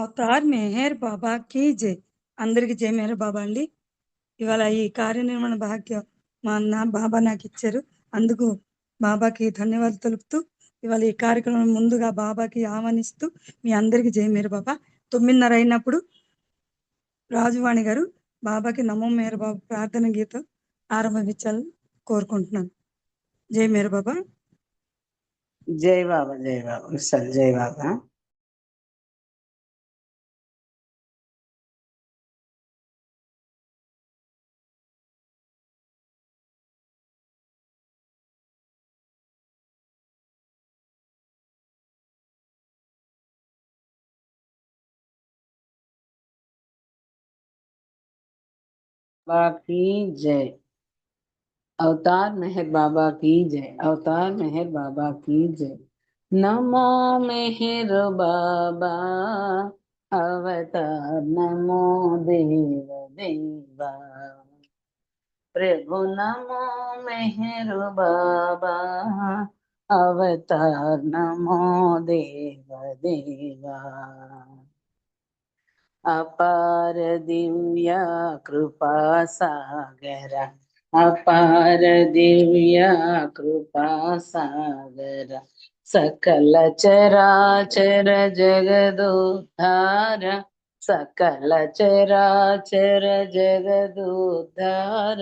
Avatar Meher బాబాకి జై. అందరికి జై మెహర్ బాబా అండి. ఇవాళ ఈ కార్యనిర్వహణ భాగ్యం మా అన్న బాబా నాకు ఇచ్చారు. అందుకు బాబాకి ధన్యవాదాలు తెలుపుతూ ఇవాళ ఈ కార్యక్రమం ముందుగా బాబాకి ఆహ్వానిస్తూ మీ అందరికి జై మెహర్ బాబా. 9:30 అయినప్పుడు రాజువాణి గారు బాబాకి నమో మెహర్ బాబా ప్రార్థన గీతం ఆరంభించాలని కోరుకుంటున్నాను. జై మెహర్ బాబా. జై బాబా, జై బాబా, సార్ జై బాబా. बाबा की जय। अवतार मेहर बाबा की जय। अवतार मेहर बाबा की जय। नमो मेहर बाबा अवतार, नमो देव देवा। प्रभु नमो मेहर बाबा अवतार, नमो देव देवा। अपार दिव्य कृपा सागर, अपार दिव्य कृपा सागर, सकल चराचर जगदुद्धार, सकल चराचर जगदुद्धार।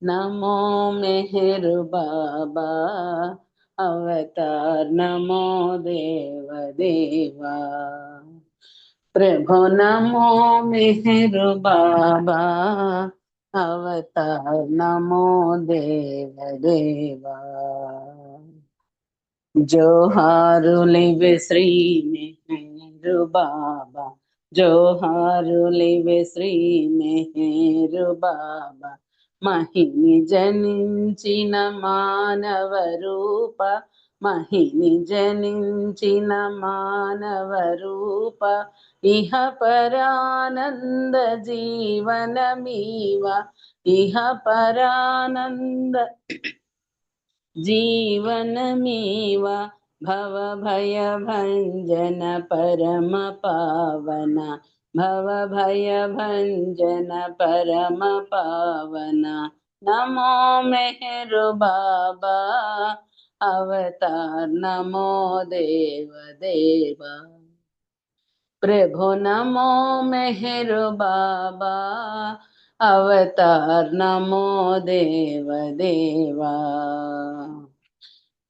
नमो मेहर बाबा अवतार, नमो देव देवा। प्रभु नमो मेहर बाबा अवतार, नमो देव देवा। जोहारुलिवे श्री मेहर बाबा, जोहारुलिवे श्री मेहर बाबा। महिनि जनिंचिन मानव रूप, महिनि जनिंचिन मानव रूप। इह परानंद जीवन मीवा, इह परानंद जीवनमीवा। भव भय भंजन परम पावन, भव भय भंजन परम पावन। नमो मेहर बाबा अवतार, नमो देव देवा। प्रभु नमो मेहर बाबा अवतार, नमो देव देवा।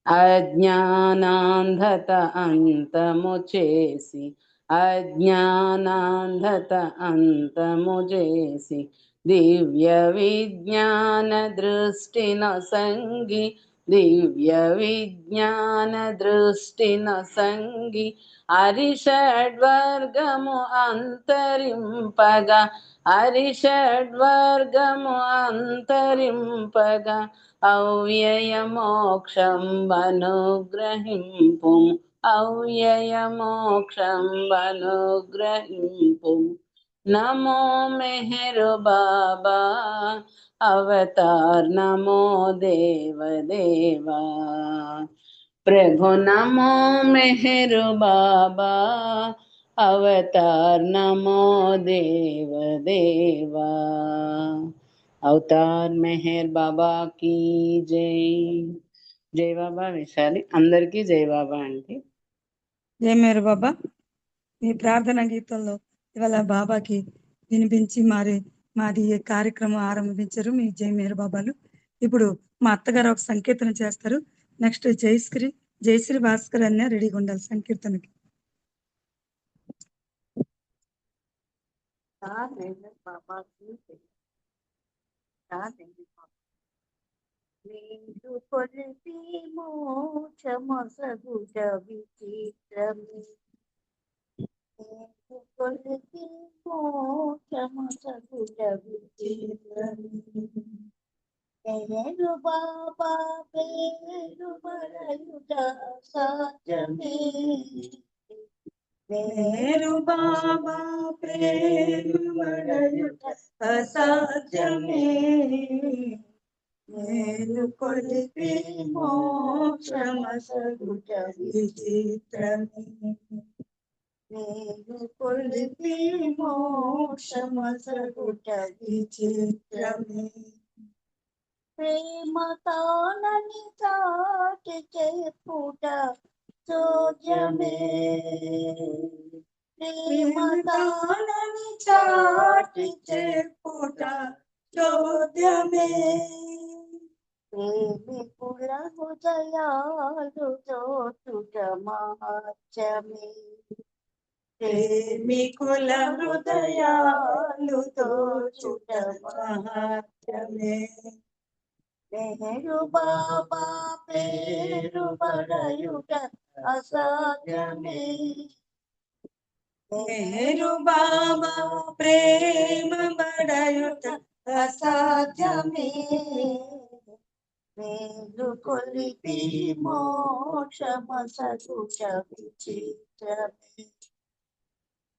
अज्ञानांधत अंतमुचेसी, अज्ञानांधत अंतमुचेसी। दिव्य विज्ञान दृष्टि न संगी, दिव्य विज्ञान दृष्टि न संगी। अरिषड्वर्गमु अंतरिंपगा, अरिषड्वर्गमु अंतरिंपगा। अव्यय मोक्षं अनुग्रहिंपुं, अव्यय मोक्षं अनुग्रहिंपुं। नमो मेहर बाबा अवतार, नमो देव देवा। प्रभु नमो मेहर बाबा अवतार, नमो देव देवा। अवतार मेहर बाबा की जय। जय बाबा विशाली, अंदरिकी जय बाबा आंटी। జై మెహర్ బాబా. మీ ప్రార్థన గీతంలో ఇవాళ బాబాకి వినిపించి మాది ఈ కార్యక్రమం ఆరంభించారు మీ జై మెహర్ బాబాలు. ఇప్పుడు మా అత్తగారు ఒక సంకీర్తన చేస్తారు. నెక్స్ట్ జయశ్రీ భాస్కర్ అన్న రెడీగా ఉండాలి సంకీర్తనకి. बाबा की जय। నీదు కొలిపి మోక్షమొసగుట విచిత్రమే, నీదు కొలిపి మోక్షమొసగుట విచిత్రమే. పేరు బాబా పేరు మరయుట సాధ్యమే, పేరు బాబా పేరు మరయుట అసాధ్యమే, నేను కొలిపి మోక్షమొసగుట విచిత్రమే. నేను కొలిపి మోక్షమసగుట విచిత్రమే. ప్రేమ తానని చాటి చెప్పుట చోద్యమే. ప్రేమ తానని చాటి చెప్పుట చోద్యమే. ప్రేమికుల హృదయాలు దోచుట మహత్యమే. ప్రేమికుల హృదయాలు దోచుట మహత్యమే. నెహరు బాబా పేరు బడయుట అసాధ్యమే. నెహరు బాబా ప్రేమ బడయుట అసాధ్యమే. మేలు కొలిపి మోక్షమసగుట విచిత్రమే.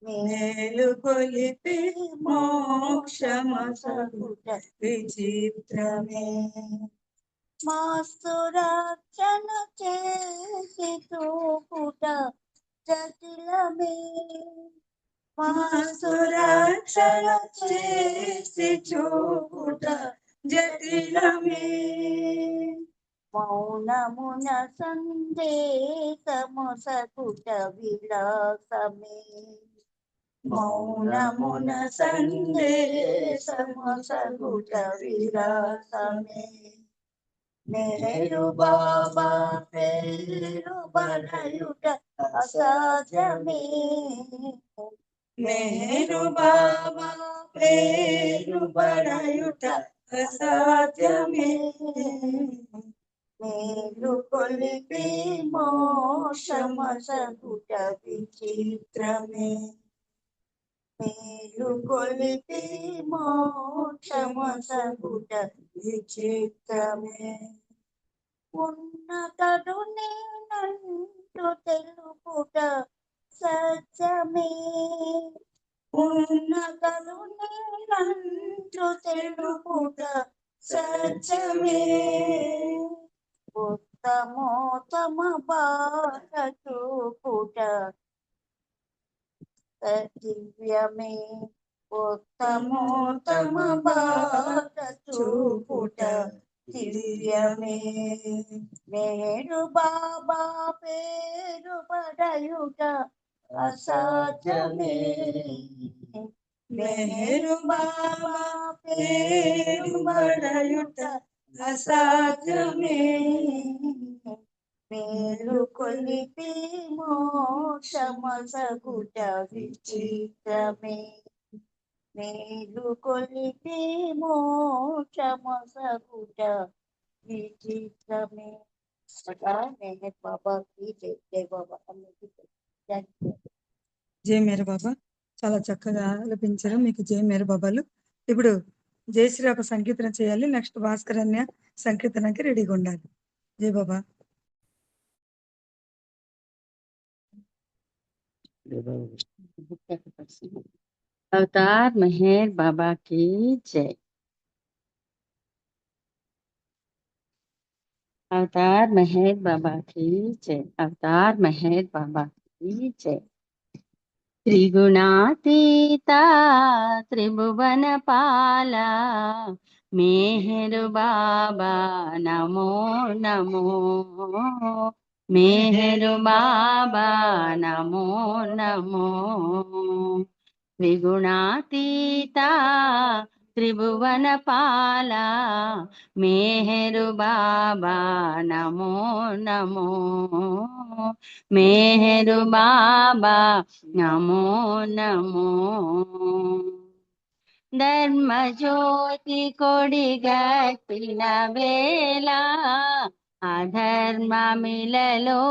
మేలు కొలిపి మోక్షమసగుట విచిత్రమే. మాస్తురక్షణ చేసి చూపుట జటిలమే. మాసురక్షణ చేసి చూపుట జటిలమే. మౌనమున సందేశమొసగుట విలాసమే. మౌనమున సందేశమొసగుట విలాసమే. నెహరు బాబా పేరు బడయుట అసాధ్యమే. నెహరు బాబా పేరు బడయుట అసాధ్యమే. మేలు కొలిపి మోక్షమసగుట విచిత్రమే. మేలు కొలిపి మోక్షమసగుట విచిత్రమే. ఉన్నతడు నేనంటూ తెలుపుట సత్యమే. ఉన్నతడు నేనంటూ తెలుపుట సత్యమే. ఉత్తమోత్తమ బాట చూపుట దివ్యమే. ఉత్తమోత్తమ బాట చూపుట దివ్యమే. నేడు బాబా పేరు పడయుట అసాధ్యమే. నెహరు బాబా పేరు బడయుట అసాధ్యమే. మేలు కొలిపి మోక్షమసగుట విచిత్రమే. మేలు కొలిపి మోక్షమసగుట విచిత్రమే. మెహర్ బాబా की जय. जय बाबा అందరికీ జై. జై మేర బాబా చాలా చక్కగా ఆలపించారు. మీకు జై మేర బాబాలు. ఇప్పుడు జయశ్రీ ఒక సంకీర్తన చేయాలి. నెక్స్ట్ భాస్కర్ అన్య సంకీర్తనకి రెడీగా ఉండాలి. జై బాబా. अवतार मेहर बाबा की जय। अवतार मेहर बाबा की जय। अवतार मेहर बाबा की जय। त्रिगुणातीता त्रिभुवन पाला मेहर बाबा नमो नमो। मेहर बाबा नमो नमो। त्रिगुणातीता त्रिभुवन पाला मेहर बाबा नमो नमो। मेहर बाबा नमो नमो। ధర్మ జ్యోతి కొడిగట్టిన వేళ అధర్మమిలలో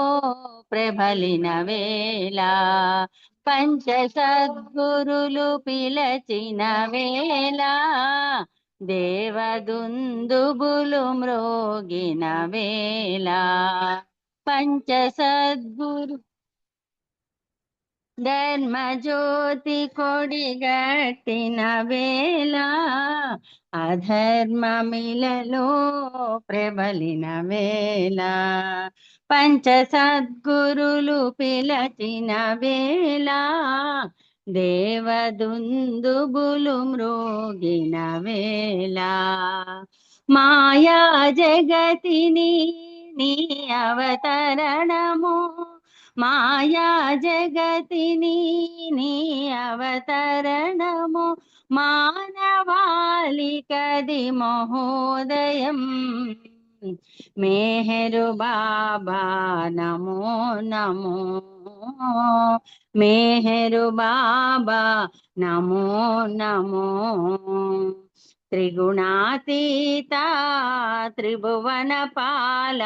ప్రబలిన వేళ పంచ సద్గురులు పిలచిన వేళ దేవదుందుబులు మ్రోగిన వేళ పంచ సద్గురు ధర్మ జ్యోతి కొడిగట్టిన వేళ అధర్మమిలలో ప్రబలిన వేళ పంచ సద్గురులు పిలచిన వేళ దేవదుందుబులు మ్రోగిన వేళ మాయా జగతిని నీ అవతరణము మాయా జగతిని నీ అవతరణము మానవాళికది మహోదయం మేహరు బాబా నమో నమో మేహరు బాబా నమో నమో త్రిగుణాతీత త్రిభువన పాల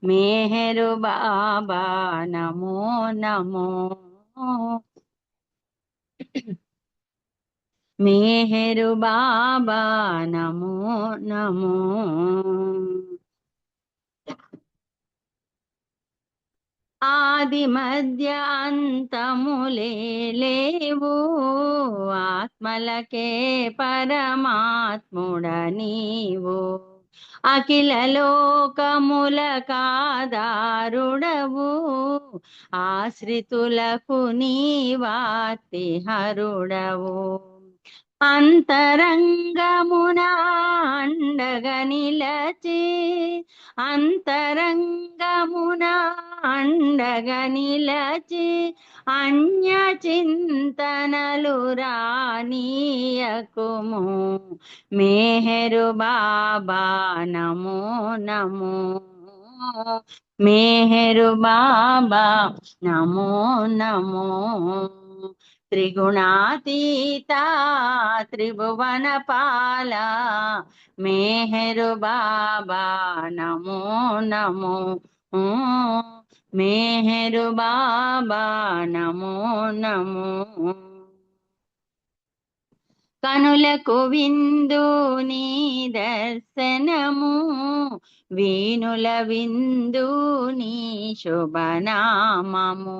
మేహరు బాబా నమో నమో మేహరు బాబా నమో నమో ఆది మధ్య అంతములే లేవు ఆత్మలకే పరమాత్ముడ నీవు అఖిల లోకముల కాదారుడవు ఆశ్రితులకు నీవార్తి హరుడవు అంతరంగమున అండగా నిలచి అంతరంగమున అండగా నిలచి అన్య చింతనలు రానీయకుము మేహరు బాబా నమో నమో మేహరు బాబా నమో నమో త్రిగుణాతీత త్రిభువన పాల మేహరు బాబా నమో నమో మేహరు బాబా నమో నమో కనులకు విందు నీ దర్శనము వీణుల విందు నీ శుభనామము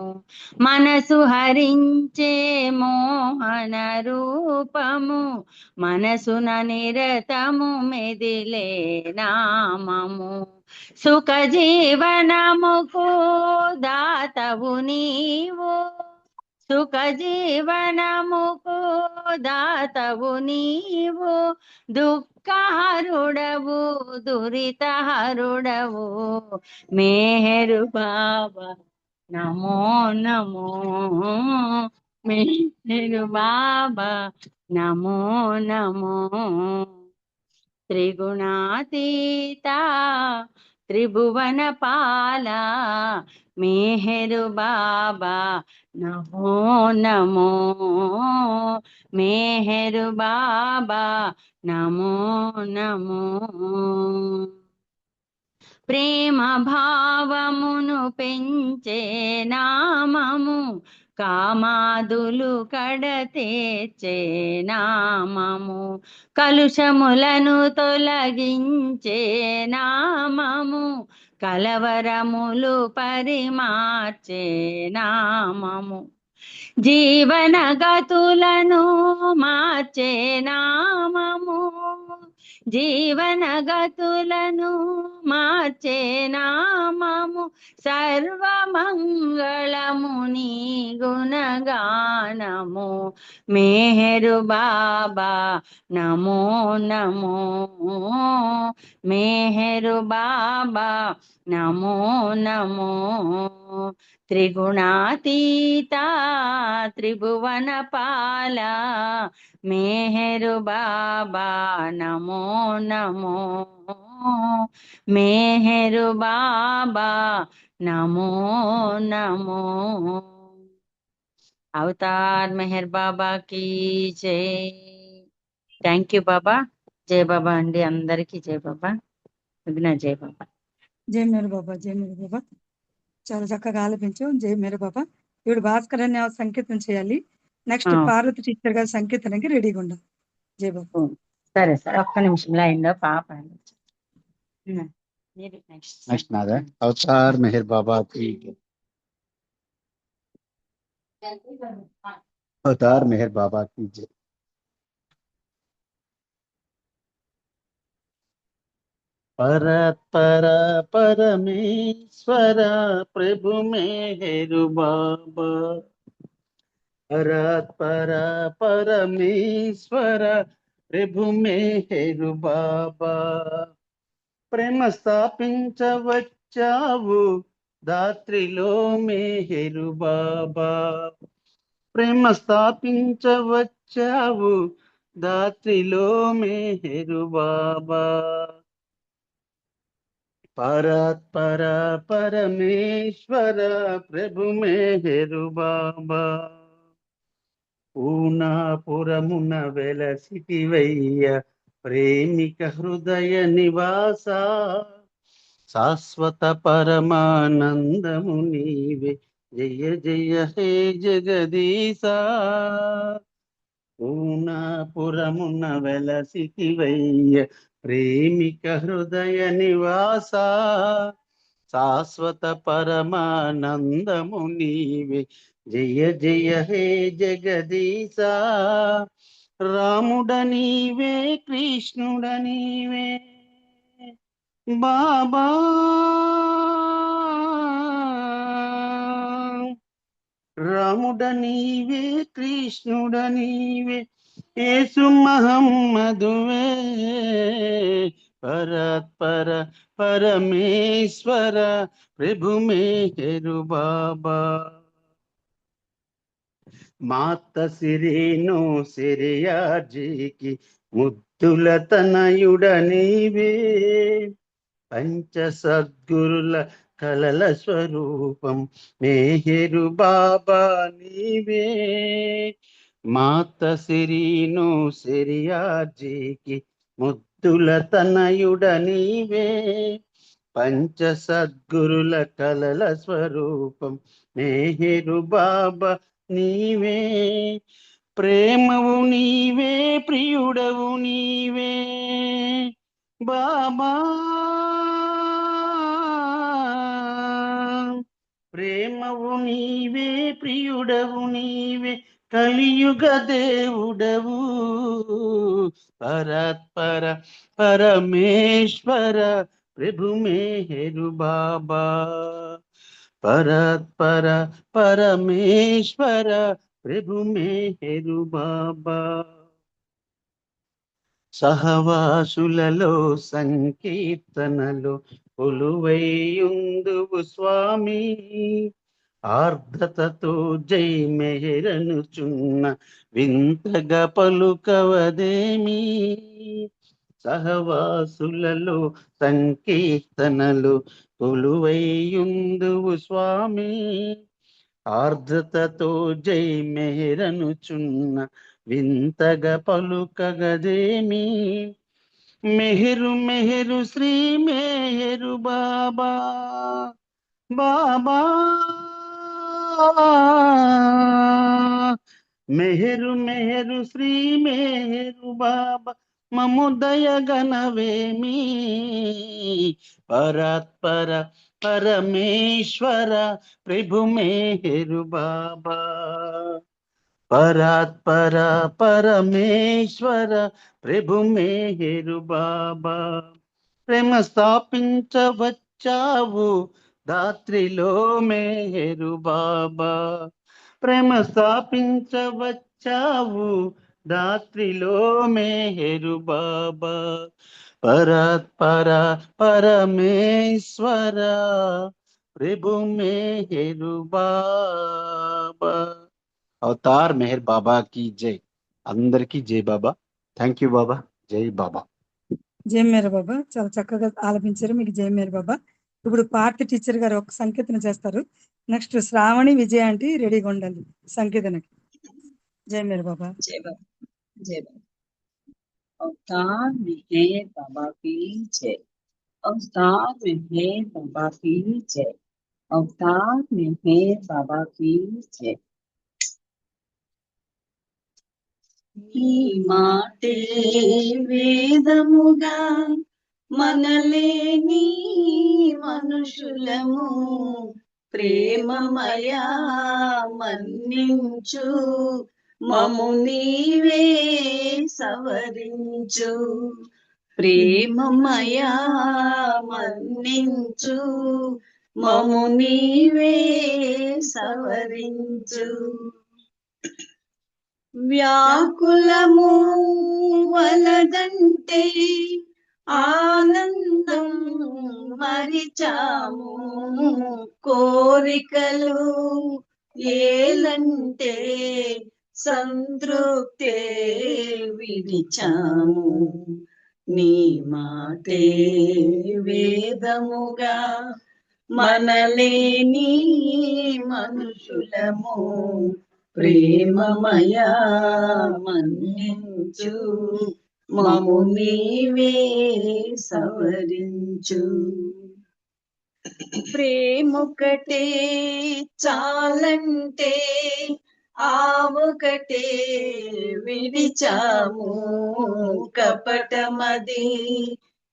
మనసు హరించే మోహన రూపము మనసున నిరతము మెదిలే నామము సుఖ జీవనముకు దాతవు నీవు సుఖ జీవనముకు దాతవు నీవు దుఃఖహరుడవు దురితహరుడవు మేహరు బాబా నమో నమో మేహరు బాబా నమో నమో త్రిగుణాతీత త్రిభువన పాల మేహరు బాబా నమో నమో మేహరు బాబా నమో నమో ప్రేమ భావమును పెంచే నామము కామాదులు కడతేర్చే నామము కలుషములను తొలగించే నామము కలవరములు పరిమార్చే నామము జీవన గతులను మార్చే నామము జీవన గతులను మార్చే నామము సర్వమంగళము నీ గుణగానము మేహరు బాబా నమో నమో మేహరు బాబా నమో నమో త్రిగుణాతీత త్రిభువన పాల మేహరు బాబా నమో నమో మేహరు బాబా నమో నమో అవతార్ మెహర్ బాబా की జై థ్యాంక్ యూ బాబా జై బాబా అండి అందరికీ జై బాబా విఘ్న జై బాబా జై మేరు బాబా జై మేరు బాబా చాలా చక్కగా ఆలపించాం జై మేరు బాబా ఇప్పుడు భాస్కర్ అనే సంకీర్తన చేయాలి నెక్స్ట్ పార్వతి టీచర్ గారి సంకీర్తనకి రెడీగా ఉండాలి జై బాబా సరే సరే ఒక్క నిమిషం లైన్ లో పాప నెక్స్ట్ నాదా అవతార్ మెహర్ బాబా की अवतार मेहर बाबा की जय। पर परमेश्वर प्रभु मेहरु बाबा, पर परमेश्वर प्रभु मेहरु बाबा, ప్రేమ స్థాపించవచ్చావు దాత్రిలో మేహెరు బాబా, ప్రేమ స్థాపించవచ్చావు దాత్రిలో మేహెరు బాబా, పరాత్పర పరమేశ్వర ప్రభు మేహెరు బాబా, పూనాపురమున వెలసిటివయ్య ప్రేమిక హృదయ నివాస, శాశ్వత పరమానందము నీవే జయ జయ హే జగదీశ, పూనాపురమున వెలసిటివయ్య ప్రేమిక హృదయ నివాస, శాశ్వత పరమానందము నీవే జయ జయ హే జగదీశ, రాముడ నీవే కృష్ణుడ నీవే బాబా, రాముడ నీవే కృష్ణుడ నీవే యేసు మహమ్మదువే, పరాత్పర పరమేశ్వర ప్రభు మేహెరు బాబా, మాత సిరేను సిరియాజీకి ముద్దుల తనయుడ నీవే, పంచ సద్గురుల కలల స్వరూపం మేహెరు బాబా నీవే, మాత సిరీను సిరియాజీకి ముద్దుల తనయుడ నీవే, పంచ సద్గురుల కలల స్వరూపం మేహెరు బాబా నీవే, ప్రేమవు నీవే ప్రియుడవు నీవే బాబా, ప్రేమవు నీవే ప్రియుడవు నీవే కలియుగ దేవుడవు, పరాత్పర పరమేశ్వర ప్రభు మేహెరు బాబా, పరాత్పర పరమేశ్వర ప్రభు మేహెరు బాబా, సహవాసులలో సంకీర్తనలో కొలువైయుందువు స్వామి, ఆర్ద్రతతో జై మెహరనుచున్న వింతగా పలుకవదేమి, సహవాసులలో సంకీర్తనలు కొలువైయుందువు స్వామి, ఆర్ద్రతతో జై మెహరనుచున్న వింతగా పలుకగదేమి, మెహరు మెహరు శ్రీ మెహరు బాబా బాబా, మెహరు మెహరు శ్రీ మెహరు బాబా మము దయగనవేమి, పరాత్పర పరమేశ్వర ప్రభు మేహెరు బాబా, పరాత్పర పరమేశ్వర ప్రభు మేహెరు బాబా, ప్రేమ స్థాపించవచ్చావు దాత్రిలో మేహెరు బాబా, ప్రేమ స్థాపించవచ్చావు దాత్రిలో మేహెరు బాబా, పరాత్పర పరమేశ్వర ప్రభు మేహెరు బాబా, అవతార్ మెహర్ బాబా की జై, అందరికీ జై బాబా. థ్యాంక్ యూ బాబా, జై బాబా. జై మేర బాబా చాలా చక్కగా ఆలపించారు, మీకు జై మేర బాబా. ఇప్పుడు పార్ట్ టీచర్ గారు ఒక సంకీర్తన చేస్తారు. నెక్స్ట్ శ్రావణి విజయ ఆంటీ రెడీగా ఉండాలి సంకీర్తనకి. జై మేర బాబా. जय बाबा जय बाबा। अवतार में है बाबा की जय, अवतार में है बाबा की जय, अवतार में है बाबा की जय। నీ మాటే వేదముగా మనలేని మనుషులము, ప్రేమమయా మన్నించు మము నీవే సవరించు ప్రేమమయా మన్నించు మము నీవే సవరించు వ్యాకులము వలదంటే ఆనందం మరిచాము కోరికలు ఏలంటే సంతృప్తే విడిచాము నీ మాటే వేదముగా మనలేని మనుషులము ప్రేమమయా మన్నించు మము నీవే సవరించు ప్రేమొకటే చాలంటే ఆవొకటే విడిచాము కపటమది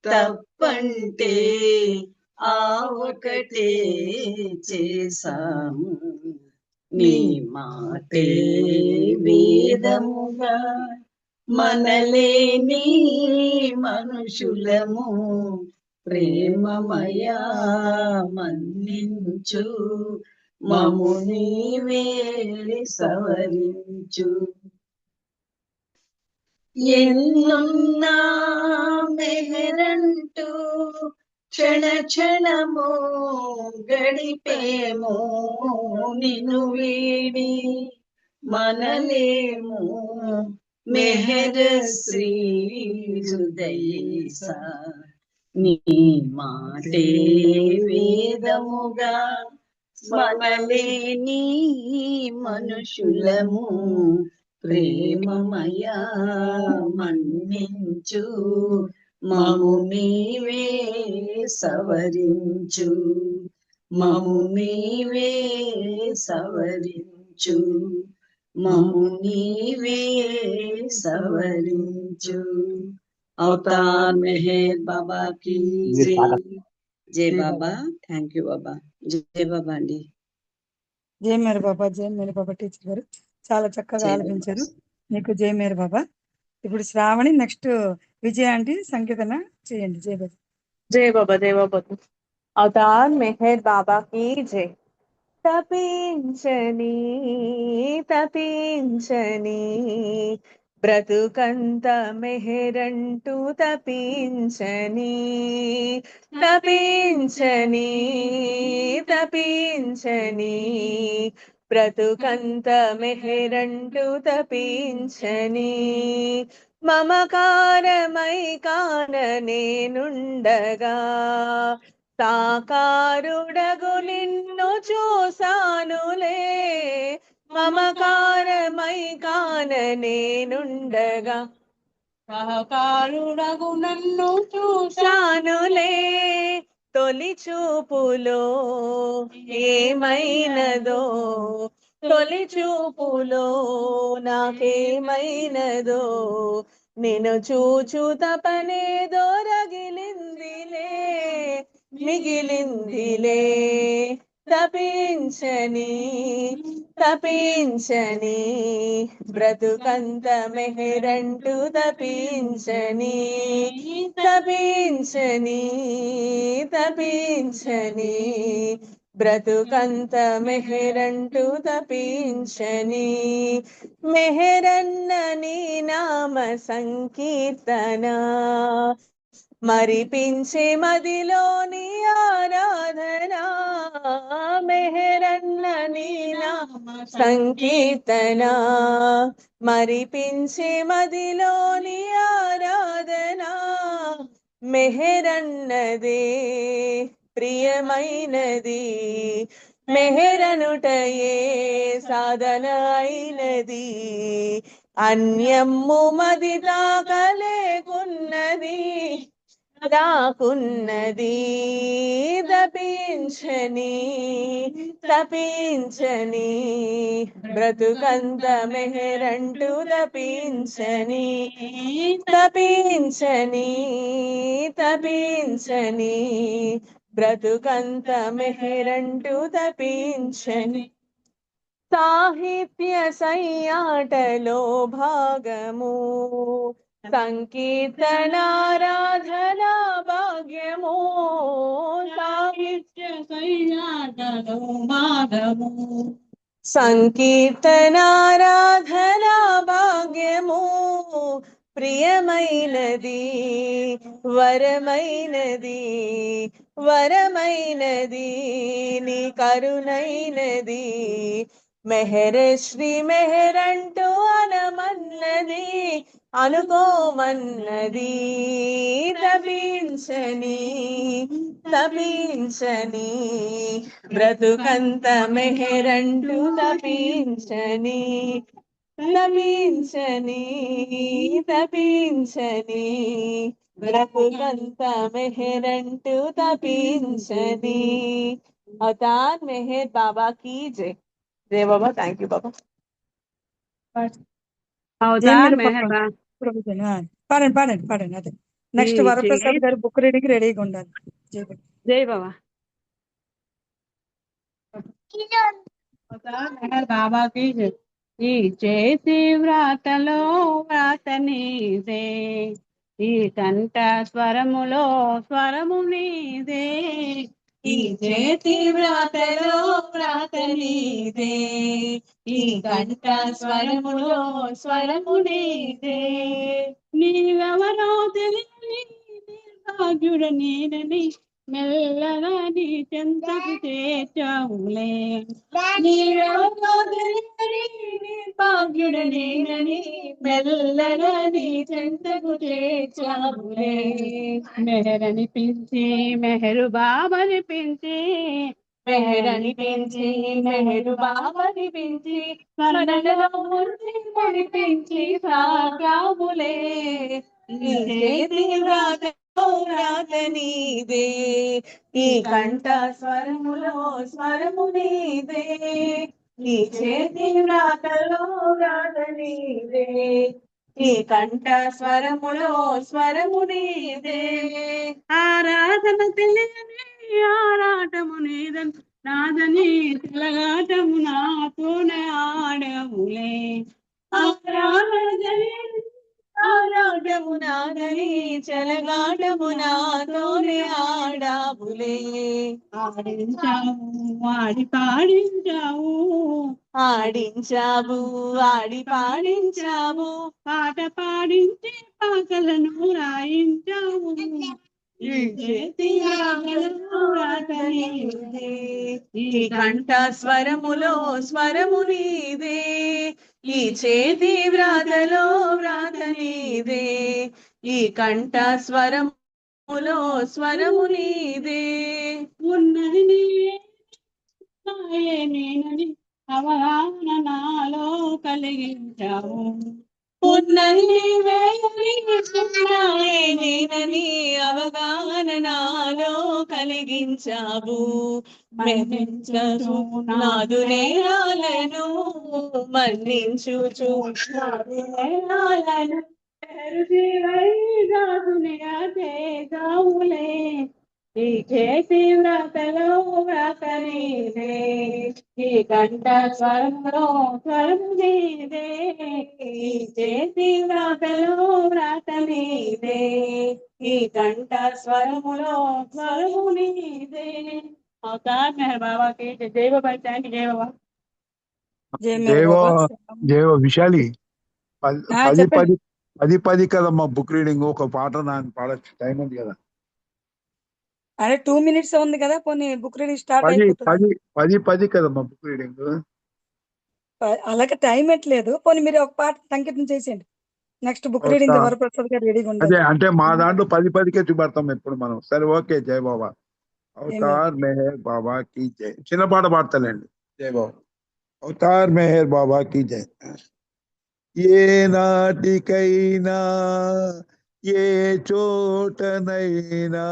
తప్పంటే ఆవొకటే చేసాము నీ మాటే వేదముగా మనలేని మనుషులము ప్రేమమయా మన్నించు మము నీవే సవరించు ఎన్నున్నా మెహరంటూ క్షణ క్షణము గడిపేమో నిన్ను వీడి మనలేము మెహర శ్రీ హృదయేసా నీ మాటే వేదముగా మనలేని మనుషులము ప్రేమమయా మన్నించు మము నీవే సవరించు మము నీవే సవరించు మము నీవే సవరించు అవతార్ మెహర్ బాబా की जय जय बाबा థ్యాంక్ యూ బాబా జై బాబా అండి జై మేర బాబా టీచర్ గారు చాలా చక్కగా జై బాబా ఆలపించారు. మీకు జై మేర బాబా. ఇప్పుడు శ్రావణి, నెక్స్ట్ విజయ ఆంటీ సంకీర్తన చేయండి. జై బాబా. जय बाबा जय बाबा अवतार मेहर बाबा की जय తపించని తపించని బ్రతుకంత మెహరంటూ తపించని తపించని తపించని బ్రతుకంత మెహరంటూ తపించని మమకారమై కాన నేనుండగా సాకారుడగు నిన్ను చూసానులే మమకారమై కాన నేనుండగా సాకారుడగు నన్ను చూసానులే తొలి చూపులో ఏమైనదో తొలి చూపులో నాకేమైనదో నిన్ను చూచు తపనేదో రగిలిందిలే మిగిలిందిలే తపించని తపించని బ్రతుకంత మెహరంటూ తపించని తపించని తపించని బ్రతుకంత మెహరంటూ తపించని మెహరన్న నీ నామ సంకీర్తన మరిపించే మదిలోని ఆరాధన మెహరన్న నీ నామ సంకీర్తన మరిపించే మదిలోని ఆరాధన మెహరన్నదే ప్రియమైనది మెహరనుటయే సాధన అయినది అన్యము మది తాకలేకున్నది దాకున్నది తపించని తపించని బ్రతుకంత మెహరంటూ తపించని తపించని తపించని బ్రతుకంత మెహరంటూ తపించని సాహిత్య సయ్యాటలో భాగము సంకీర్తనారాధన భాగ్యము సాహిత్య సయ్యాటలో భాగము సంకీర్తనారాధన భాగ్యము ప్రియమైనది వరమైనది వరమైనది నీ కరుణైనది మెహరశ్రీ మెహరంటూ అనమన్నది అనుకోమన్నది తపించని తపించని బ్రతుకంత మెహరంటూ తపించని తపించని తపించని బ్రతుకంత మెహరంటూ తపించని అవతార్ మెహర్ బాబా की जय जय बाबा थैंक यू बाबा అవతార్ మెహర్ బా ప్రభుజన పాడండి పాడండి పాడండి అదే నెక్స్ట్ ఈ వరప్రసాద్ జై గారు బుక్ రీడింగ్ రెడీగా ఉండాలి. జై బాబా. జై బాబా. అవతార్ మెహర్ బాబాకి జై. ఈ చేతి వ్రాతలో వ్రాత నీదే, ఈ కంఠ స్వరములో స్వరము నీదే, ఈ చేతి వ్రాతలో వ్రాత నీదే, ఈ కంఠ స్వరములో స్వరము నీదే, నీవెవరో తెలియని నిర్భాగ్యుడ నేనని మెల్లగా నీ చెంతకు చేర్చావులే, నీవెవరో తెలియని నిర్భాగ్యుడ నేనని మెల్లగా నీ చెంతకు చేర్చావులే, మెహరని పిలిచి మెహరు బాబని పిలిచి మెహరని పెంచి మెహరు బాబని పెంచి స్మరణలో ముంచి ముడిపించి సాగాములే, ఈ చేతి వ్రాతలో వ్రాత నీదే, ఈ కంఠ స్వరములో స్వరము నీదే, ఈ చేతి వ్రాతలో వ్రాత నీదే, ఈ కంఠ స్వరములో స్వరము నీదే, ఆరాధన తెలియని ఆరాటము నీదని నాదని తెలగాటము నాతోనే ఆడములే, ఆరాధన తెలియని ఆరాటము నాదని చెలగాటము నాతోనే ఆడాములే, ఆడించావు ఆడి పాడించావు ఆడించావు ఆడి పాడించావు పాట పాడించి పాకలను రాయించావు, ఈ చేతి వ్రాతలో వ్రాత నీదే, ఈ కంఠ స్వరములో స్వరము నీదే, ఈ చేతి వ్రాతలో వ్రాత నీదే, ఈ కంఠ స్వరములో స్వరము నీదే, ఉన్నది నీవే నేనని అవగాహన నాలో కలిగించావు, ఉన్నది నీవే నేనని అవగాహన నాలో కలిగించావు, మన్నించు నాదు నేరాలను మన్నించుచు నాదు నేరాలను చేసావులే, ఈ చేతి వ్రాతలో వ్రాత నీదే, ఈ కంఠ స్వరంలో స్వరము నీదే, ఈ చేతి వ్రాతలో వ్రాత నీదే, ఈ కంఠ స్వరములో స్వరము నీదే. అవతార్ మెహర్ బాబా की जय. जय बाबा. Thank you. जय बाबा. జై మేర దేవో బాబా. దేవో విశాలి పది చెప్పండి. పది కదమ్మా బుక్ రీడింగ్. ఒక పాట నాకు పాడచ్చు, టైం ఉంది కదా. అదే 2 minutes ఉంది కదా, పోనీ బుక్ రీడింగ్ స్టార్ట్ 10 అయిపోతుంది. 10 కదమ్మా బుక్ రీడింగ్. అలాగే టైం ఎట్లేదు, పోనీ మీరు ఒక పాట సంకీర్తన చేసేయండి. నెక్స్ట్ బుక్ రీడింగ్ వరప్రసాద్ గారు రెడీగా అదే ఉండాలి. అంటే మా దాంట్లో 10కే చూపెడతాం ఎప్పుడు మనం. సరే ఓకే. జై బాబా. అవతార్ మెహర్ బాబా की జై. చిన్న పాట పాడతానండి. జై బాబా. అవతార్ మెహర్ బాబా की జై. ఏ నాటికైనా ఏ చోటనైనా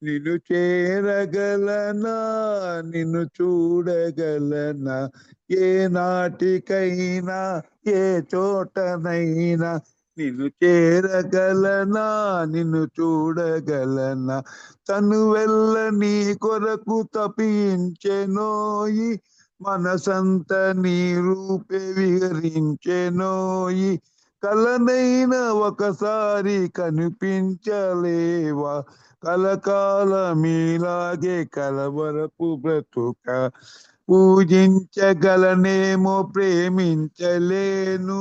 నిన్ను చేరగలనా, నిన్ను చూడగలనా, ఏ నాటికైనా ఏ చోటనైనా నిన్ను చేరగలనా, నిన్ను చూడగలనా, తను వెళ్ళ నీ కొరకు తపించెనోయి, మనసంత నీ రూపే విహరించెనోయి, కలనైన ఒకసారి కనిపించలేవా, కలకాలమీలాగే కలవరపు బ్రతుక, పూజించగలనేమో ప్రేమించలేను,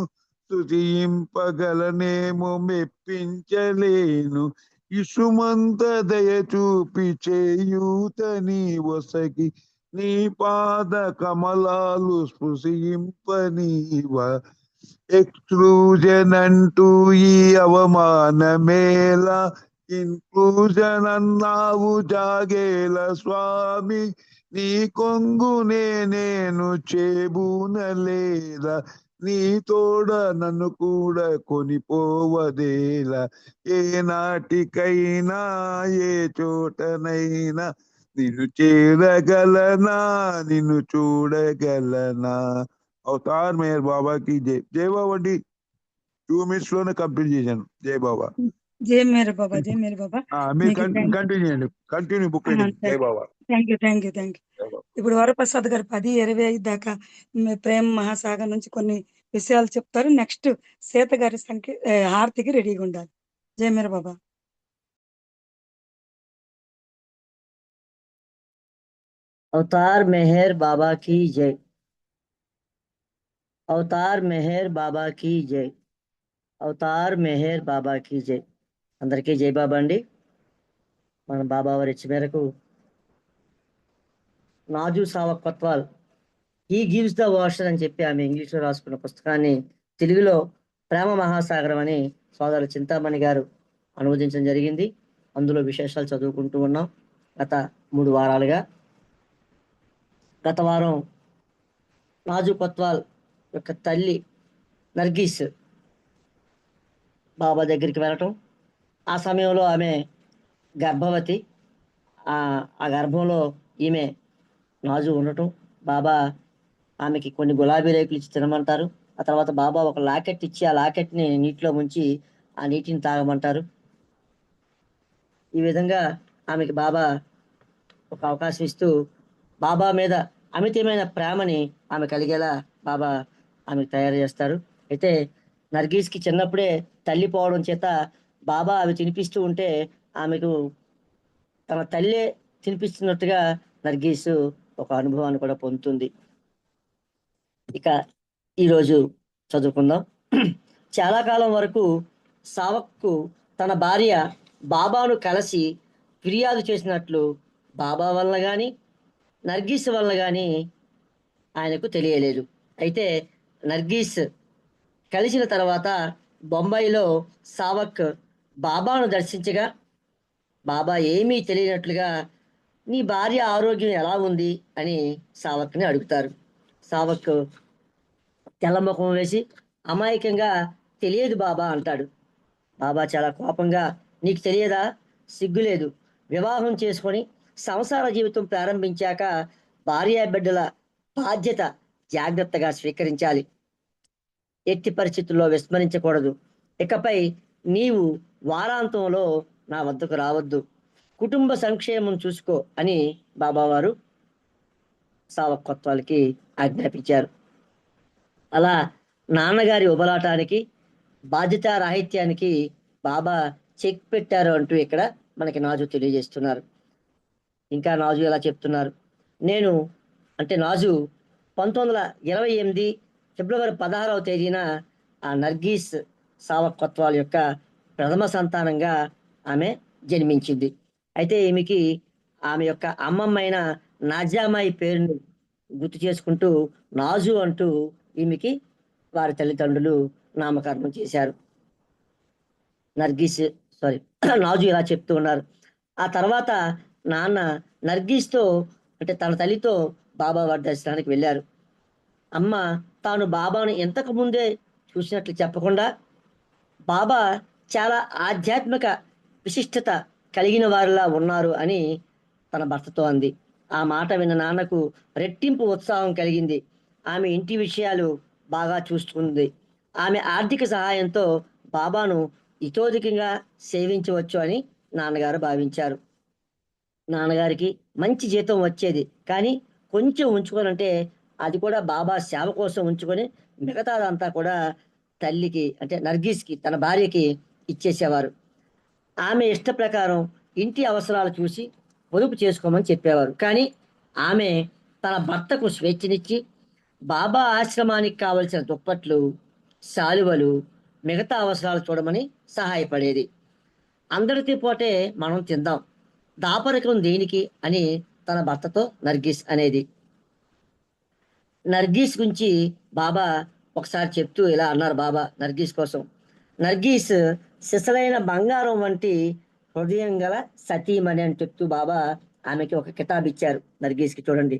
స్తుతింపగలనేమో మెప్పించలేను, ఇసుమంత దయ చూపి చేయూత నీ వసగి, నీ పాద కమలాలు స్పృశింపనీవ, ఎక్స్క్లూజన్ అంటూ ఈ అవమానమేలా, ఇన్క్లూజన్ అన్నావు జాగేల స్వామి, నీ కొంగునే నేను చేబూనలేదా, నీ తోడ నన్ను కూడా కొనిపోవదేలా, ఏ నాటికైనా ఏ చోటనైనా నిన్ను చేరగలనా, నిన్ను చూడగలనా. అవతార్ మేర్ బాబా की जय. जय बाबा डी 2 minutes లోనే కంప్లీట్ చేశాను. జై బాబా. జై మేర బాబా, జై మేర బాబా. మీరు మీకు కంటిన్యూ చేయండి, కంటిన్యూ బుక్ రీడింగ్. జై Baba. Thank you, thank you, thank you. జై బాబా. ఇప్పుడు వరప్రసాద్ గారు 10:25 దాకా ప్రేమ మహాసాగర్ నుంచి కొన్ని విషయాలు చెప్తారు. నెక్స్ట్ సీత గారి హారతికి రెడీగా ఉండాలి. జై మేర బాబా. अवतार मेहर बाबा की जय। अवतार मेहर बाबा की जय। అవతార్ మెహర్ బాబాకి జై. అందరికీ జై బాబా అండి. మన బాబా వారి ఇచ్చ మేరకు Naju Savak Kotwal he gives the washer అని చెప్పి ఆమె ఇంగ్లీష్లో రాసుకున్న పుస్తకాన్ని తెలుగులో ప్రేమ మహాసాగరం అని సోదరు చింతామణి గారు అనువదించడం జరిగింది. అందులో విశేషాలు చదువుకుంటూ ఉన్నాం గత 3 వారాలుగా. గత వారం నాజు కొత్వాల్ యొక్క తల్లి నర్గీస్ బాబా దగ్గరికి వెళ్ళటం, ఆ సమయంలో ఆమె గర్భవతి, ఆ గర్భంలో ఈమె నాజు ఉండటం, బాబా ఆమెకి కొన్ని గులాబీ రేకులు ఇచ్చి తినమంటారు. ఆ తర్వాత బాబా ఒక లాకెట్ ఇచ్చి ఆ లాకెట్ని నీటిలో ముంచి ఆ నీటిని తాగమంటారు. ఈ విధంగా ఆమెకి బాబా ఒక అవకాశం ఇస్తూ బాబా మీద అమితమైన ప్రేమని ఆమె కలిగేలా బాబా ఆమెకు తయారు చేస్తారు. అయితే నర్గీస్కి చిన్నప్పుడే తల్లి పోవడం చేత బాబా అవి తినిపిస్తూ ఉంటే ఆమెకు తన తల్లే తినిపిస్తున్నట్టుగా నర్గీసు ఒక అనుభవాన్ని కూడా పొందుతుంది. ఇక ఈరోజు చదువుకుందాం. చాలా కాలం వరకు సావక్కు తన భార్య బాబాను కలిసి ఫిర్యాదు చేసినట్లు బాబా వల్ల కానీ నర్గీస్ వల్ల కానీ ఆయనకు తెలియలేదు. అయితే నర్గీస్ కలిసిన తర్వాత బొంబాయిలో సావక్ బాబాను దర్శించగా బాబా ఏమీ తెలియనట్లుగా నీ భార్య ఆరోగ్యం ఎలా ఉంది అని సావక్ని అడుగుతారు. సావక్ తెల్లముఖం వేసి అమాయకంగా తెలియదు బాబా అంటాడు. బాబా చాలా కోపంగా నీకు తెలియదా, సిగ్గులేదు, వివాహం చేసుకొని సంసార జీవితం ప్రారంభించాక భార్య బిడ్డల బాధ్యత జాగ్రత్తగా స్వీకరించాలి, ఎట్టి పరిస్థితుల్లో విస్మరించకూడదు. ఇకపై నీవు వారాంతంలో నా వద్దకు రావద్దు, కుటుంబ సంక్షేమం చూసుకో అని బాబావారు సావక్ కొత్వాల్కి ఆజ్ఞాపించారు. అలా నాన్నగారి ఉబలాటానికి బాధ్యతారాహిత్యానికి బాబా చెక్ పెట్టారు అంటూ ఇక్కడ మనకి నాజు తెలియజేస్తున్నారు. ఇంకా నాజు ఎలా చెప్తున్నారు, నేను అంటే నాజు 1928 ఫిబ్రవరి 16వ తేదీన ఆ నర్గీస్ సావక్ కొత్వాల్ యొక్క ప్రథమ సంతానంగా ఆమె జన్మించింది. అయితే ఈమెకి ఆమె యొక్క అమ్మమ్మైన నాజామాయి పేరుని గుర్తు చేసుకుంటూ నాజు అంటూ ఈమెకి వారి తల్లిదండ్రులు నామకరణం చేశారు. నాజు ఇలా చెప్తూ ఉన్నారు. ఆ తర్వాత నాన్న నర్గీస్తో అంటే తన తల్లితో బాబా వారి దర్శనానికి వెళ్ళారు. అమ్మ తాను బాబాను ఇంతకు ముందే చూసినట్లు చెప్పకుండా బాబా చాలా ఆధ్యాత్మిక విశిష్టత కలిగిన వారిలా ఉన్నారు అని తన భర్తతో అంది. ఆ మాట విన్న నాన్నకు రెట్టింపు ఉత్సాహం కలిగింది. ఆమె ఇంటి విషయాలు బాగా చూసుకుంది. ఆమె ఆర్థిక సహాయంతో బాబాను ఇతోధికంగా సేవించవచ్చు అని నాన్నగారు భావించారు. నాన్నగారికి మంచి జీతం వచ్చేది, కానీ కొంచెం ఉంచుకోనంటే అది కూడా బాబా సేవ కోసం ఉంచుకొని మిగతాదంతా కూడా తల్లికి అంటే నర్గీస్కి తన భార్యకి ఇచ్చేసేవారు. ఆమె ఇష్ట ప్రకారం ఇంటి అవసరాలు చూసి పొదుపు చేసుకోమని చెప్పేవారు. కానీ ఆమె తన భర్తకు స్వేచ్ఛనిచ్చి బాబా ఆశ్రమానికి కావలసిన దుప్పట్లు, శాలువలు, మిగతా అవసరాలు చూడమని సహాయపడేది. అందరితో పోటే మనం తిందాం, దాపరికం దేనికి అని తన భర్తతో నర్గీస్ అనేది. నర్గీస్ గురించి బాబా ఒకసారి చెప్తూ ఇలా అన్నారు బాబా నర్గీస్ కోసం. నర్గీస్ సిసలైన బంగారం వంటి హృదయం గల సతీమణి అని చెప్తూ బాబా ఆమెకి ఒక కితాబ్ ఇచ్చారు నర్గీస్కి. చూడండి,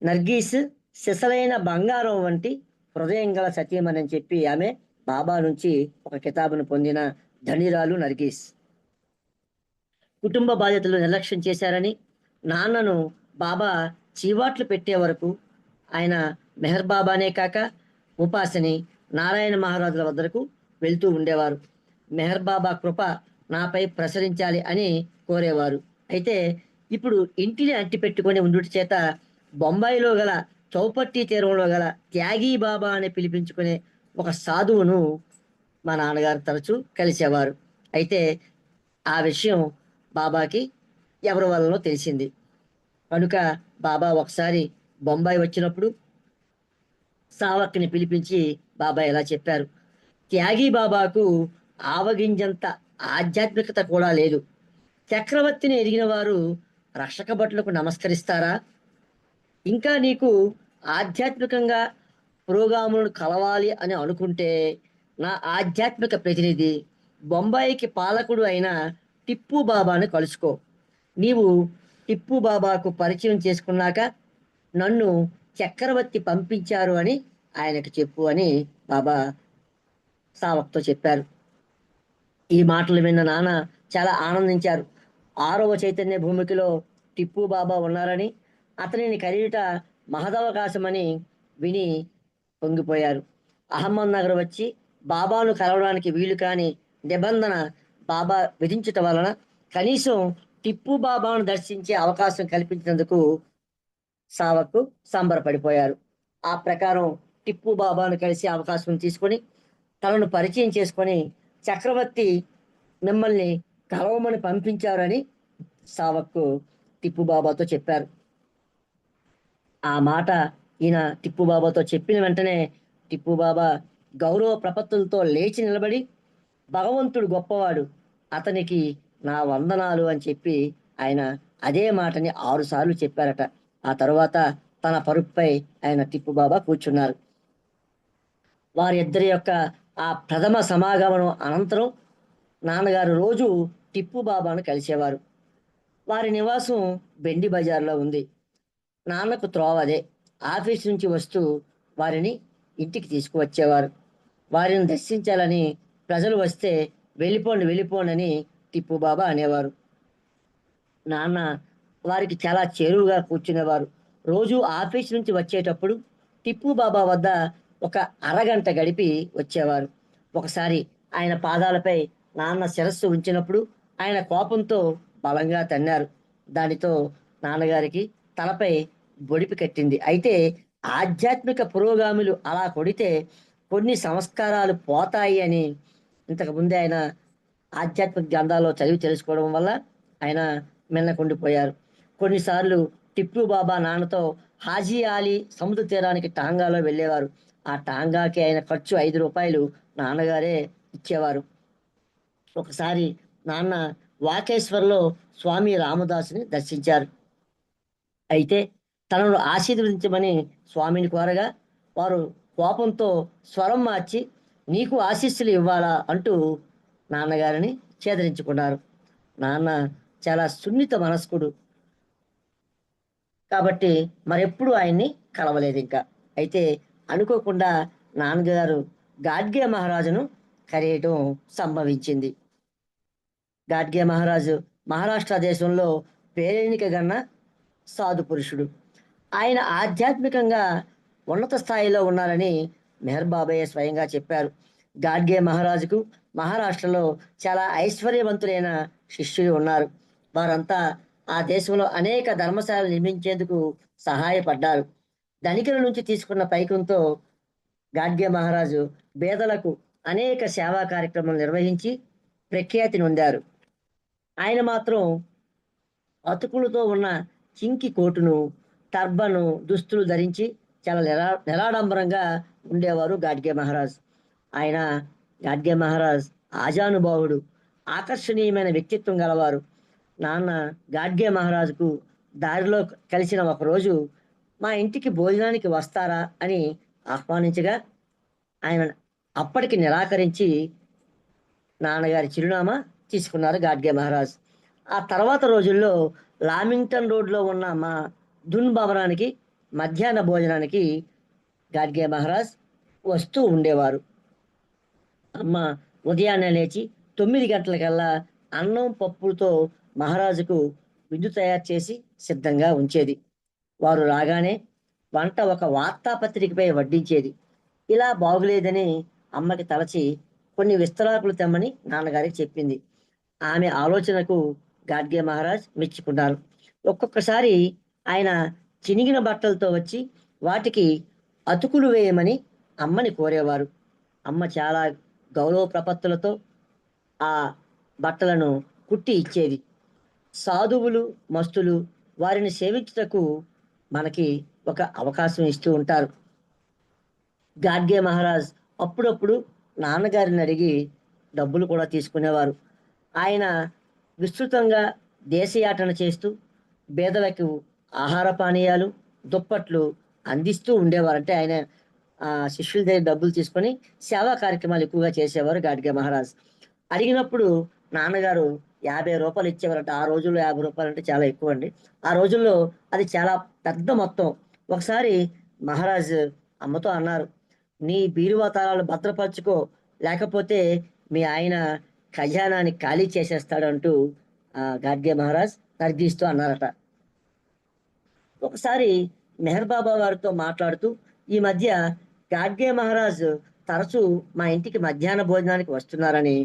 నర్గీస్ సిసలైన బంగారం వంటి హృదయం గల సతీమణి అని చెప్పి ఆమె బాబా నుంచి ఒక కితాబును పొందిన ధనిరాలు నర్గీస్. కుటుంబ బాధ్యతలు నిర్లక్ష్యం చేశారని నాన్నను బాబా చీవాట్లు పెట్టే వరకు ఆయన మెహర్ బాబానే కాక ఉపాసని నారాయణ మహారాజుల వద్దకు వెళ్తూ ఉండేవారు. మెహర్ బాబా కృప నాపై ప్రసరించాలి అని కోరేవారు. అయితే ఇప్పుడు ఇంటిని అంటి పెట్టుకొని ఉండుట చేత బొంబాయిలో గల చౌపట్టి తీరంలో గల త్యాగీ బాబా అని పిలిపించుకునే ఒక సాధువును మా నాన్నగారు తరచూ కలిసేవారు. అయితే ఆ విషయం బాబాకి ఎవరి వల్లనో తెలిసింది. కనుక బాబా ఒకసారి బొంబాయి వచ్చినప్పుడు సావక్ని పిలిపించి బాబా ఇలా చెప్పారు, త్యాగీ బాబాకు ఆవగింజంత ఆధ్యాత్మికత కూడా లేదు. చక్రవర్తిని ఎరిగిన వారు రక్షక భటులకు నమస్కరిస్తారా? ఇంకా నీకు ఆధ్యాత్మికంగా పురోగాములను కలవాలి అని అనుకుంటే నా ఆధ్యాత్మిక ప్రతినిధి బొంబాయికి పాలకుడు అయిన టిప్పు బాబాను కలుసుకో. నీవు టిప్పు బాబాకు పరిచయం చేసుకున్నాక నన్ను చక్రవర్తి పంపించారు అని ఆయనకు చెప్పు అని బాబా సావక్తో చెప్పారు. ఈ మాటలు విన్న నాన్న చాలా ఆనందించారు. 6వ చైతన్య భూమికలో టిప్పు బాబా ఉన్నారని, అతనిని కలియుట మహదవకాశమని విని పొంగిపోయారు. అహ్మద్ నగర్ వచ్చి బాబాను కలవడానికి వీలు కాని నిబంధన బాబా విధించటం వలన కనీసం టిప్పు బాబాను దర్శించే అవకాశం కల్పించినందుకు సావక్ సంబరపడిపోయారు. ఆ ప్రకారం టిప్పు బాబాను కలిసే అవకాశం తీసుకొని తనను పరిచయం చేసుకొని చక్రవర్తి మిమ్మల్ని కలవమని పంపించారని సావక్ టిప్పు బాబాతో చెప్పారు. ఆ మాట ఈయన టిప్పు బాబాతో చెప్పిన వెంటనే టిప్పు బాబా గౌరవ ప్రపత్తులతో లేచి నిలబడి, భగవంతుడు గొప్పవాడు, అతనికి నా వందనాలు అని చెప్పి ఆయన అదే మాటని 6 సార్లు చెప్పారట. ఆ తరువాత తన పరుపుపై ఆయన టిప్పు బాబా కూర్చున్నారు. వారిద్దరి యొక్క ఆ ప్రథమ సమాగమనం అనంతరం నాన్నగారు రోజు టిప్పు బాబాను కలిసేవారు. వారి నివాసం బెండి బజార్లో ఉంది. నాన్నకు త్రోవదే. ఆఫీస్ నుంచి వస్తూ వారిని ఇంటికి తీసుకువచ్చేవారు. వారిని దర్శించాలని ప్రజలు వస్తే వెళ్ళిపోండి వెళ్ళిపోండి అని టిప్పు బాబా అనేవారు. నాన్న వారికి చాలా చేరువుగా కూర్చునేవారు. రోజు ఆఫీస్ నుంచి వచ్చేటప్పుడు టిప్పు బాబా వద్ద ఒక అరగంట గడిపి వచ్చేవారు. ఒకసారి ఆయన పాదాలపై నాన్న శిరస్సు ఉంచినప్పుడు ఆయన కోపంతో బలంగా తన్నారు. దానితో నాన్నగారికి తలపై బొడిపి కట్టింది. అయితే ఆధ్యాత్మిక పురోగాములు అలా కొడితే కొన్ని సంస్కారాలు పోతాయి అని ఇంతకు ముందే ఆయన ఆధ్యాత్మిక గ్రంథాల్లో చదివి తెలుసుకోవడం వల్ల ఆయన మిన్నకుండిపోయారు. కొన్నిసార్లు టిప్పు బాబా నాన్నతో హాజీ ఆలీ సముద్ర తీరానికి టాంగాలో వెళ్ళేవారు. ఆ టాంగాకి ఆయన ఖర్చు 5 రూపాయలు నాన్నగారే ఇచ్చేవారు. ఒకసారి నాన్న వాకేశ్వర్లో స్వామి రామదాసుని దర్శించారు. అయితే తనను ఆశీర్వదించమని స్వామిని కోరగా వారు కోపంతో స్వరం మార్చి నీకు ఆశీస్సులు ఇవ్వాలా అంటూ నాన్నగారిని ఛేదరించుకున్నారు. నాన్న చాలా సున్నిత మనస్కుడు కాబట్టి మరెప్పుడు ఆయన్ని కలవలేదు ఇంకా. అయితే అనుకోకుండా నాన్నగారు గాడ్గే మహారాజును కరేయటం సంభవించింది. గాడ్గే మహారాజు మహారాష్ట్ర దేశంలో పేరెన్నిక గన్న సాధు పురుషుడు. ఆయన ఆధ్యాత్మికంగా ఉన్నత స్థాయిలో ఉన్నారని మెహర్ బాబాయ్ స్వయంగా చెప్పారు. గాడ్గే మహారాజుకు మహారాష్ట్రలో చాలా ఐశ్వర్యవంతులైన శిష్యులు ఉన్నారు. వారంతా ఆ దేశంలో అనేక ధర్మశాలలు నిర్మించేందుకు సహాయపడ్డారు. ధనికుల నుంచి తీసుకున్న పైకంతో గాడ్గే మహారాజు పేదలకు అనేక సేవా కార్యక్రమాలు నిర్వహించి ప్రఖ్యాతి నొందారు. ఆయన మాత్రం అతుకులతో ఉన్న చింకి కోటును, టర్బను దుస్తులు ధరించి చాలా నిరాడంబరంగా ఉండేవారు గాడ్గే మహారాజ్. ఆయన గాడ్గే మహారాజ్ ఆజానుభావుడు, ఆకర్షణీయమైన వ్యక్తిత్వం గలవారు. నాన్న గాడ్గే మహారాజుకు దారిలో కలిసిన ఒకరోజు మా ఇంటికి భోజనానికి వస్తారా అని ఆహ్వానించగా ఆయన అప్పటికి నిరాకరించి నాన్నగారి చిరునామా తీసుకున్నారు గాడ్గే మహారాజ్. ఆ తర్వాత రోజుల్లో లామింగ్టన్ రోడ్లో ఉన్న మా దున్ భవనానికి మధ్యాహ్న భోజనానికి గాడ్గే మహారాజ్ వస్తూ ఉండేవారు. అమ్మ ఉదయాన్నే లేచి 9 గంటలకల్లా అన్నం పప్పులతో మహారాజుకు విందు తయారు చేసి సిద్ధంగా ఉంచేది. వారు రాగానే వంట ఒక వార్తాపత్రికపై వడ్డించేది. ఇలా బాగులేదని అమ్మకి తలచి కొన్ని విస్తరాకులు తెమ్మని నాన్నగారికి చెప్పింది. ఆమె ఆలోచనకు గాడ్గే మహారాజ్ మెచ్చుకున్నారు. ఒక్కొక్కసారి ఆయన చినిగిన బట్టలతో వచ్చి వాటికి అతుకులు వేయమని అమ్మని కోరేవారు. అమ్మ చాలా గౌరవ ప్రపత్తులతో ఆ బట్టలను కుట్టి ఇచ్చేది. సాధువులు మస్తులు వారిని సేవించుటకు మనకి ఒక అవకాశం ఇస్తూ ఉంటారు. గాడ్గే మహారాజ్ అప్పుడప్పుడు నాన్నగారిని అడిగి డబ్బులు కూడా తీసుకునేవారు. ఆయన విస్తృతంగా దేశయాటన చేస్తూ పేదలకు ఆహార పానీయాలు, దుప్పట్లు అందిస్తూ ఉండేవారు. అంటే ఆయన శిష్యుల దగ్గర డబ్బులు తీసుకొని సేవా కార్యక్రమాలు ఎక్కువగా చేసేవారు గాడ్గే మహారాజ్. అడిగినప్పుడు నాన్నగారు 50 రూపాయలు ఇచ్చేవారంట. ఆ రోజుల్లో 50 రూపాయలు అంటే చాలా ఎక్కువ అండి. ఆ రోజుల్లో అది చాలా పెద్ద మొత్తం. ఒకసారి మహారాజ్ అమ్మతో అన్నారు, నీ బీరువా తాళాలు భద్రపరచుకో, లేకపోతే మీ ఆయన ఖజానాని ఖాళీ చేసేస్తాడు అంటూ గాడ్గే మహారాజ్ తర్గిస్తూ అన్నారట. ఒకసారి మెహర్ బాబా వారితో మాట్లాడుతూ, ఈ మధ్య గాడ్గే మహారాజ్ తరచూ మా ఇంటికి మధ్యాహ్న భోజనానికి వస్తున్నారని,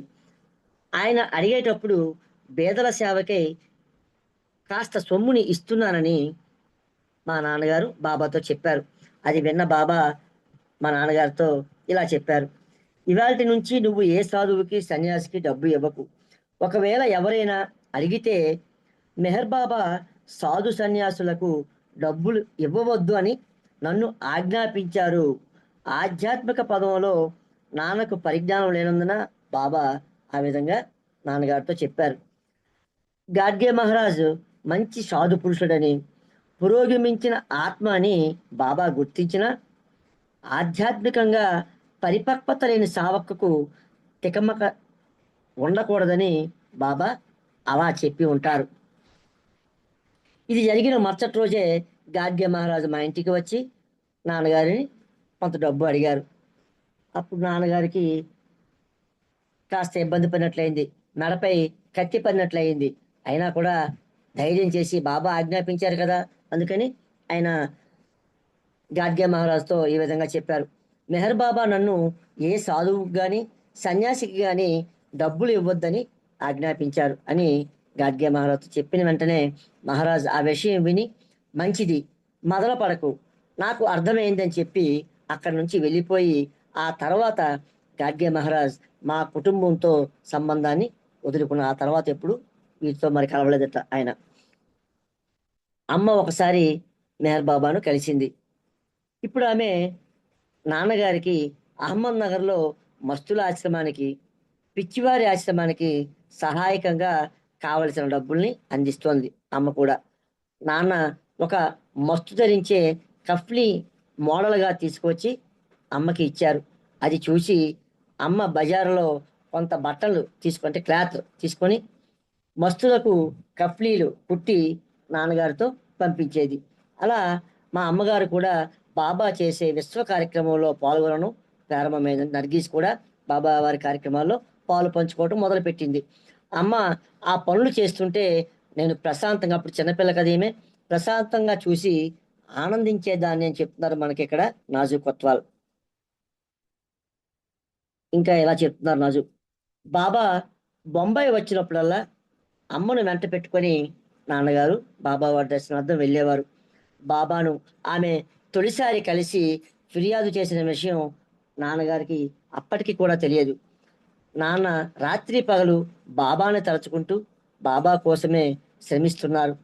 ఆయన అడిగేటప్పుడు పేదల సేవకై కాస్త సొమ్ముని ఇస్తున్నానని మా నాన్నగారు బాబాతో చెప్పారు. అది విన్న బాబా మా నాన్నగారితో ఇలా చెప్పారు, ఇవాల్టి నుంచి నువ్వు ఏ సాధువుకి సన్యాసికి డబ్బు ఇవ్వకు. ఒకవేళ ఎవరైనా అడిగితే మెహర్ బాబా సాధు సన్యాసులకు డబ్బులు ఇవ్వవద్దు అని నన్ను ఆజ్ఞాపించారు. ఆధ్యాత్మిక పదంలో నాన్నకు పరిజ్ఞానం లేనందున బాబా ఆ విధంగా నాన్నగారితో చెప్పారు. గాడ్గే మహారాజ్ మంచి సాధు పురుషుడని, పురోగమించిన ఆత్మ అని బాబా గుర్తించిన ఆధ్యాత్మికంగా పరిపక్వత లేని సావక్కకు తికమక ఉండకూడదని బాబా అలా చెప్పి ఉంటారు. ఇది జరిగిన మరుసటి రోజే గాడ్గే మహారాజు మా ఇంటికి వచ్చి నాన్నగారిని కొంత డబ్బు అడిగారు. అప్పుడు నాన్నగారికి కాస్త ఇబ్బంది పడినట్లయింది, మెడపై కత్తి పడినట్లయింది. అయినా కూడా ధైర్యం చేసి బాబా ఆజ్ఞాపించారు కదా, అందుకని ఆయన గాడ్గే మహారాజుతో ఈ విధంగా చెప్పారు, మెహర్ బాబా నన్ను ఏ సాధువుకి కానీ సన్యాసికి కానీ డబ్బులు ఇవ్వద్దని ఆజ్ఞాపించారు అని గాడ్గే మహారాజుతో చెప్పిన వెంటనే మహారాజ్ ఆ విషయం విని, మంచిది, మొదలుపడకు, నాకు అర్థమైందని చెప్పి అక్కడి నుంచి వెళ్ళిపోయి, ఆ తర్వాత గాడ్గే మహారాజ్ మా కుటుంబంతో సంబంధాన్ని వదులుకున్న. ఆ తర్వాత ఎప్పుడు వీటితో మరి కలవలేదట ఆయన. అమ్మ ఒకసారి మెహర్ బాబాను కలిసింది. ఇప్పుడు ఆమె నాన్నగారికి అహ్మద్ నగర్లో మస్తుల ఆశ్రమానికి, పిచ్చివారి ఆశ్రమానికి సహాయకంగా కావలసిన డబ్బుల్ని అందిస్తోంది. అమ్మ కూడా నాన్న ఒక మస్తు ధరించే కఫ్లీ మోడల్గా తీసుకొచ్చి అమ్మకి ఇచ్చారు. అది చూసి అమ్మ బజారులో కొంత బట్టలు తీసుకుంటే క్లాత్ తీసుకొని మస్తులకు కఫ్లీలు కుట్టి నాన్నగారితో పంపించేది. అలా మా అమ్మగారు కూడా బాబా చేసే విశ్వ కార్యక్రమంలో పాల్గొనడం ప్రారంభమైంది. నర్గీస్ కూడా బాబా వారి కార్యక్రమాల్లో పాలు పంచుకోవటం మొదలుపెట్టింది. అమ్మ ఆ పనులు చేస్తుంటే నేను ప్రశాంతంగా, అప్పుడు చిన్నపిల్ల కదేమే, ప్రశాంతంగా చూసి ఆనందించేదాన్ని అని చెప్తున్నారు మనకి ఇక్కడ నాజు కొత్వాల్. ఇంకా ఇలా చెప్తున్నారు రాజు. బాబా బొంబాయి వచ్చినప్పుడల్లా అమ్మను వెంట పెట్టుకొని నాన్నగారు బాబా వారి దర్శనార్థం వెళ్ళేవారు. బాబాను ఆమె తొలిసారి కలిసి ఫిర్యాదు చేసిన విషయం నాన్నగారికి అప్పటికి కూడా తెలియదు. నాన్న రాత్రి పగలు బాబాను తలుచుకుంటూ బాబా కోసమే శ్రమిస్తున్నారు.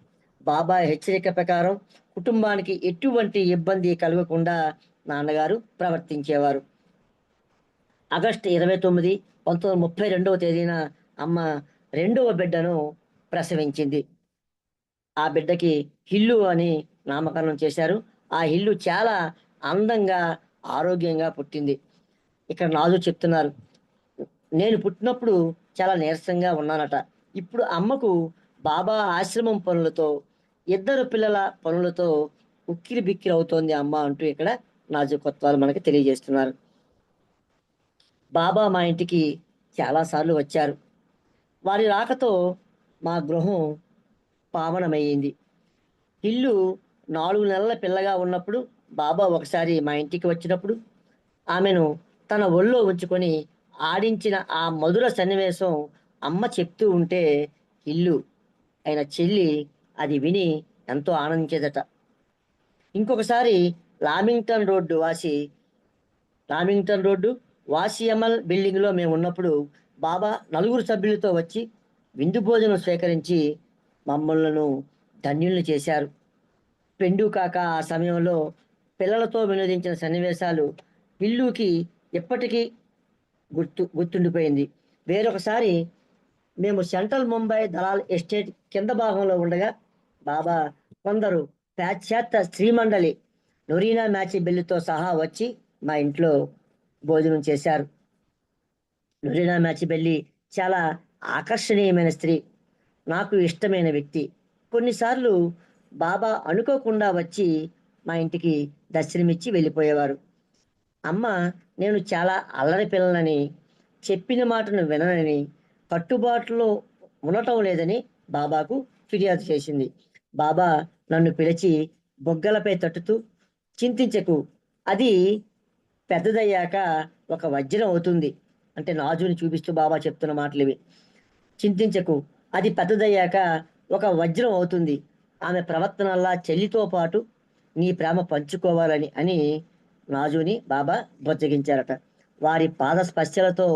బాబా హెచ్చరిక ప్రకారం కుటుంబానికి ఎటువంటి ఇబ్బంది కలగకుండా నాన్నగారు ప్రవర్తించేవారు. ఆగస్టు 29, 1932 తేదీన అమ్మ రెండవ బిడ్డను ప్రసవించింది. ఆ బిడ్డకి హిల్లు అని నామకరణం చేశారు. ఆ హిల్లు చాలా అందంగా ఆరోగ్యంగా పుట్టింది. ఇక్కడ నాజు చెప్తున్నారు, నేను పుట్టినప్పుడు చాలా నీరసంగా ఉన్నానట. ఇప్పుడు అమ్మకు బాబా ఆశ్రమం పనులతో, ఇద్దరు పిల్లల పనులతో ఉక్కిరి బిక్కిరి అవుతోంది అమ్మ అంటూ ఇక్కడ నాజు కొత్వాలు మనకి తెలియజేస్తున్నారు. బాబా మా ఇంటికి చాలాసార్లు వచ్చారు. వారి రాకతో మా గృహం పావనమయ్యింది. ఇల్లు 4 నెలల పిల్లగా ఉన్నప్పుడు బాబా ఒకసారి మా ఇంటికి వచ్చినప్పుడు ఆమెను తన ఒళ్ళో ఉంచుకొని ఆడించిన ఆ మధుర సన్నివేశం అమ్మ చెప్తూ ఉంటే ఇల్లు అయిన చెల్లి అది విని ఎంతో ఆనందించేదట. ఇంకొకసారి లామింగ్టన్ రోడ్డు వాసియమల్ బిల్డింగ్లో మేము ఉన్నప్పుడు బాబా 4 సభ్యులతో వచ్చి విందు భోజనం స్వీకరించి మమ్మల్ని ధన్యుల్ని చేశారు. పెండు కాక ఆ సమయంలో పిల్లలతో వినోదించిన సన్నివేశాలు ఇల్లుకి ఎప్పటికీ గుర్తుండిపోయింది. వేరొకసారి మేము సెంట్రల్ ముంబై దలాల్ ఎస్టేట్ కింద భాగంలో ఉండగా బాబా కొందరు పాశ్చాత్య స్త్రీమండలి నొరీనా మ్యాచి బెల్లితో సహా వచ్చి మా ఇంట్లో భోజనం చేశారు. నొరీనా మ్యాచి బెల్లి చాలా ఆకర్షణీయమైన స్త్రీ, నాకు ఇష్టమైన వ్యక్తి. కొన్నిసార్లు బాబా అనుకోకుండా వచ్చి మా ఇంటికి దర్శనమిచ్చి వెళ్ళిపోయేవారు. అమ్మ నేను చాలా అల్లరి పిల్లనని, చెప్పిన మాటను విననని, కట్టుబాటులో ఉండటం లేదని బాబాకు ఫిర్యాదు చేసింది. బాబా నన్ను పిలిచి బొగ్గలపై తట్టుతూ, చింతించకు, అది పెద్దదయ్యాక ఒక వజ్రం అవుతుంది. అంటే నాజుని చూపిస్తూ బాబా చెప్తున్న మాటలు ఇవి. చింతించకు, అది పెద్దదయ్యాక ఒక వజ్రం అవుతుంది. ఆమె ప్రవర్తనల్లా చెల్లితో పాటు నీ ప్రేమ పంచుకోవాలని అని నాజుని బాబా బొజ్జగించారట. వారి పాద స్పర్శలతో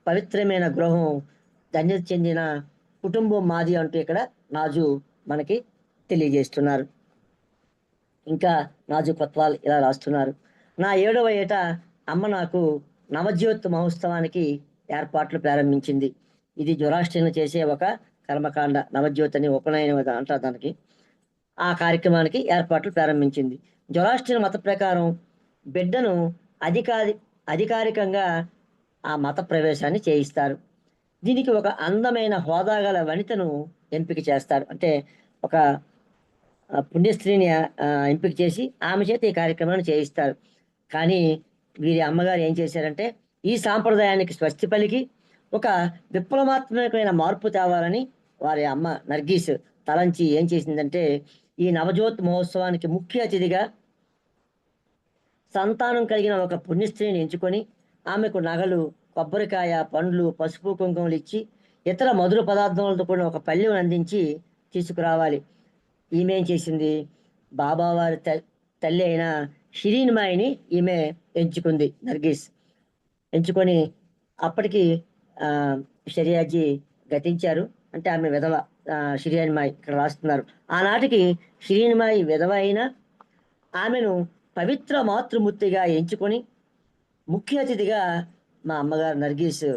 పవిత్రమైన గృహం ధన్యత చెందిన కుటుంబం మాది అంటూ ఇక్కడ నాజు మనకి తెలియజేస్తున్నారు. ఇంకా నాజు కొత్వాల్ ఇలా రాస్తున్నారు, నా 7వ ఏట అమ్మ నాకు నవజ్యోత్ మహోత్సవానికి ఏర్పాట్లు ప్రారంభించింది. ఇది జొరాస్ట్రియన్లు చేసే ఒక కర్మకాండ. నవజ్యోత్ అని ఉపనయనం అంటారు దానికి. ఆ కార్యక్రమానికి ఏర్పాట్లు ప్రారంభించింది. జొరాస్ట్రియన్ మత ప్రకారం బిడ్డను అధికారికంగా ఆ మత ప్రవేశాన్ని చేయిస్తారు. దీనికి ఒక అందమైన హోదా గల వనితను ఎంపిక చేస్తారు. అంటే ఒక పుణ్యస్త్రీని ఎంపిక చేసి ఆమె చేత ఈ కార్యక్రమాన్ని చేయిస్తారు. కానీ వీరి అమ్మగారు ఏం చేశారంటే ఈ సాంప్రదాయానికి స్వస్తి పలికి ఒక విప్లవాత్మకమైన మార్పు తేవాలని వారి అమ్మ నర్గీస్ తలంచి ఏం చేసిందంటే ఈ నవజ్యోత్ మహోత్సవానికి ముఖ్య అతిథిగా సంతానం కలిగిన ఒక పుణ్యస్త్రీని ఎంచుకొని ఆమెకు నగలు, కొబ్బరికాయ, పండ్లు, పసుపు, కుంకుమలు ఇచ్చి ఇతర మధుర పదార్థాలతో కూడిన ఒక పళ్ళెం అందించి తీసుకురావాలి. ఈమె ఏం చేసింది, బాబావారి తల్లి అయిన షిరీన్ మాయిని ఈమె ఎంచుకుంది. నర్గీస్ ఎంచుకొని అప్పటికి షరియాజీ గతించారు. అంటే ఆమె విధవ షిరీన్ మాయి ఇక్కడ రాస్తున్నారు. ఆనాటికి షిరీన్ మాయి విధవ అయినా ఆమెను పవిత్ర మాతృమూర్తిగా ఎంచుకొని ముఖ్య అతిథిగా మా అమ్మగారు నర్గీస్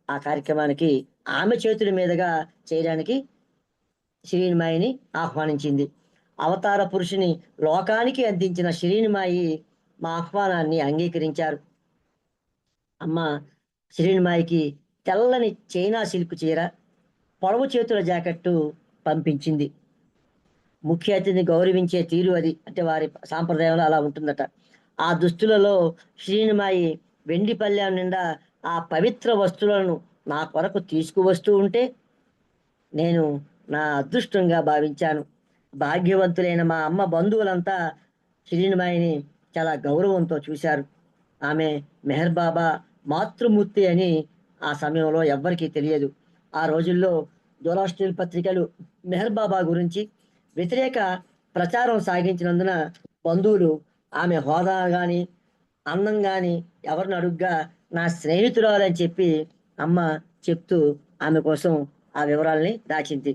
ఆ కార్యక్రమానికి ఆమె చేతుల మీదుగా చేయడానికి షిరీన్ మాయిని ఆహ్వానించింది. అవతార పురుషుని లోకానికి అందించిన షిరీన్ మాయి మా ఆహ్వానాన్ని అంగీకరించారు. అమ్మ షిరీన్ మాయికి తెల్లని చైనా సిల్క్ చీర, పొడవు చేతుల జాకెట్టు పంపించింది. ముఖ్య అతిథిని గౌరవించే తీరు అది. అంటే వారి సాంప్రదాయంలో అలా ఉంటుందట. ఆ దుస్తులలో షిరీన్ మాయి వెండి పళ్ళెం నిండా ఆ పవిత్ర వస్తువులను నా కొరకు తీసుకువస్తూ ఉంటే నేను నా అదృష్టంగా భావించాను. భాగ్యవంతులైన మా అమ్మ బంధువులంతా షిరీన్ మాయిని చాలా గౌరవంతో చూశారు. ఆమె మెహర్ బాబా మాతృమూర్తి అని ఆ సమయంలో ఎవ్వరికీ తెలియదు. ఆ రోజుల్లో జొరాస్ట్రియన్ పత్రికలు మెహర్ బాబా గురించి వ్యతిరేక ప్రచారం సాగించినందున బంధువులు ఆమె హోదా గాని అందం గాని ఎవరిని అడుగ్గా నా స్నేహితురాలని చెప్పి అమ్మ చెప్తూ ఆమె కోసం ఆ వివరాల్ని దాచింది.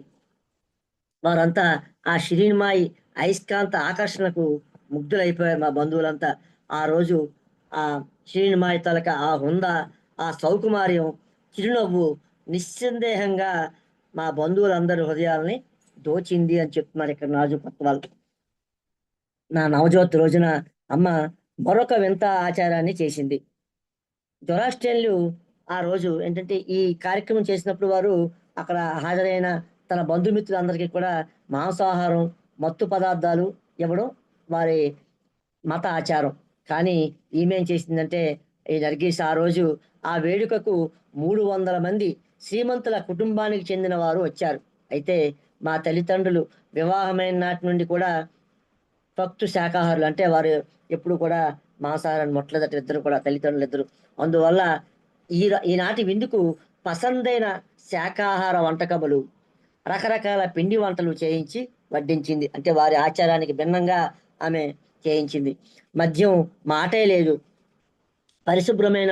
వారంతా ఆ షిరిన్మాయి అయస్కాంత ఆకర్షణకు ముగ్ధులైపోయారు మా బంధువులంతా. ఆ రోజు ఆ షిరిన్మాయి తలక ఆ హుందా, ఆ సౌకుమార్యం, చిరునవ్వు నిస్సందేహంగా మా బంధువులందరి హృదయాల్ని దోచింది అని చెప్తున్నారు ఇక్కడ నాజు పత్వాలు. నా నవజోత్ రోజున అమ్మ మరొక వింత ఆచారాన్ని చేసింది. జొరాస్ట్రియన్లు ఆ రోజు ఏంటంటే ఈ కార్యక్రమం చేసినప్పుడు వారు అక్కడ హాజరైన తన బంధుమిత్రులందరికీ కూడా మాంసాహారం, మత్తు పదార్థాలు ఇవ్వడం వారి మత ఆచారం. కానీ ఈమె ఏం చేసిందంటే ఈ నర్గీస్ ఆ రోజు ఆ వేడుకకు 300 మంది శ్రీమంతుల కుటుంబానికి చెందిన వారు వచ్చారు. అయితే మా తల్లిదండ్రులు వివాహమైన నాటి నుండి కూడా భక్తు శాకాహారులు, అంటే వారు ఎప్పుడు కూడా మాంసాహారాన్ని మొట్టలేదట ఇద్దరు కూడా, తల్లిదండ్రులు ఇద్దరు. అందువల్ల ఈనాటి విందుకు పసందైన శాకాహార వంటకములు, రకరకాల పిండి వంటలు చేయించి వడ్డించింది. అంటే వారి ఆచారానికి భిన్నంగా ఆమె చేయించింది. మద్యం మాటే లేదు. పరిశుభ్రమైన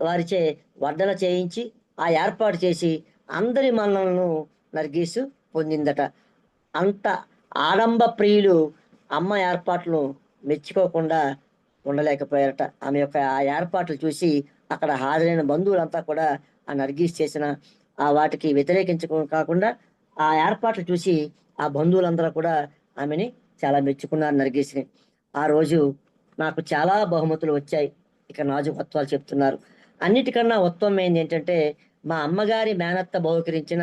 వారిచే వడ్డన చేయించి ఆ ఏర్పాటు చేసి అందరి మన్ననలను నర్గీసు పొందిందట. అంత ఆడంబ ప్రియులు అమ్మ ఏర్పాట్లు మెచ్చుకోకుండా ఉండలేకపోయారట. ఆమె యొక్క ఆ ఏర్పాట్లు చూసి అక్కడ హాజరైన బంధువులంతా కూడా ఆ నర్గీస్ చేసిన ఆ వాటికి కాకుండా ఆ ఏర్పాట్లు చూసి ఆ బంధువులందరూ కూడా ఆమెని చాలా మెచ్చుకున్నారు నర్గీస్ని. ఆ రోజు నాకు చాలా బహుమతులు వచ్చాయి. ఇక నాజుకత్వాలు చెప్తున్నారు. అన్నిటికన్నా ఉత్తమమైంది ఏంటంటే మా అమ్మగారి మేనత్త బహుకరించిన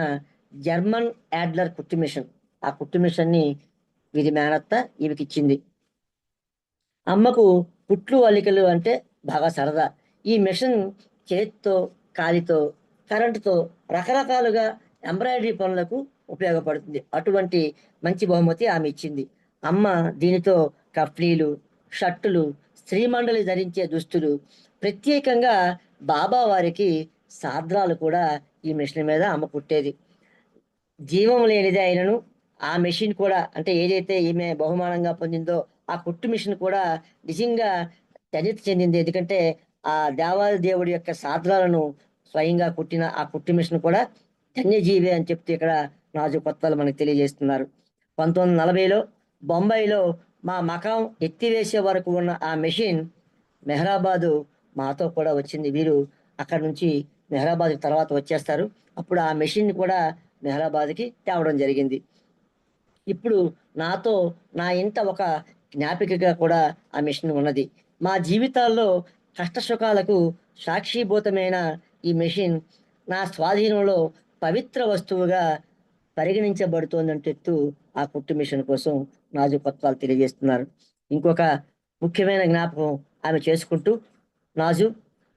జర్మన్ యాడ్లర్ కుట్టు మిషన్. ఆ కుట్టు మిషన్ని వీరి మేనత్త ఈమెకి ఇచ్చింది. అమ్మకు కుట్లు అల్లికలు అంటే బాగా సరదా. ఈ మిషన్ చేతితో, కాలితో, కరెంటుతో రకరకాలుగా ఎంబ్రాయిడరీ పనులకు ఉపయోగపడుతుంది. అటువంటి మంచి బహుమతి ఆమె ఇచ్చింది. అమ్మ దీనితో కఫ్లీలు, షర్టులు, స్త్రీమండలి ధరించే దుస్తులు, ప్రత్యేకంగా బాబా వారికి సాద్రాలు కూడా ఈ మిషన్ మీద అమ్మ కుట్టేది. జీవం లేనిదే అయినను ఆ మెషిన్ కూడా, అంటే ఏదైతే ఈమె బహుమానంగా పొందిందో ఆ కుట్టు మిషన్ కూడా నిజంగా చరిత్ర చెందింది. ఎందుకంటే ఆ దేవాది దేవుడి యొక్క సాద్రాలను స్వయంగా కుట్టిన ఆ కుట్టు మిషన్ కూడా ధన్యజీవి అని చెప్తే ఇక్కడ నాజు కొత్తలు మనకు తెలియజేస్తున్నారు. 1940లో బొంబాయిలో మా మకాం ఎత్తివేసే వరకు ఉన్న ఆ మెషిన్ మెహరాబాదు మాతో కూడా వచ్చింది. వీరు అక్కడ నుంచి మెహరాబాద్ తర్వాత వచ్చేస్తారు. అప్పుడు ఆ మెషిన్ కూడా మెహరాబాద్కి తేవడం జరిగింది. ఇప్పుడు నాతో నా ఇంట ఒక జ్ఞాపికగా కూడా ఆ మిషన్ ఉన్నది. మా జీవితాల్లో కష్టసుఖాలకు సాక్షిభూతమైన ఈ మెషిన్ నా స్వాధీనంలో పవిత్ర వస్తువుగా పరిగణించబడుతోందంటూ ఆ కుట్టు మిషన్ కోసం నాజుకత్వాలు తెలియజేస్తున్నారు. ఇంకొక ముఖ్యమైన జ్ఞాపకం ఆమె చేసుకుంటూ, నాజు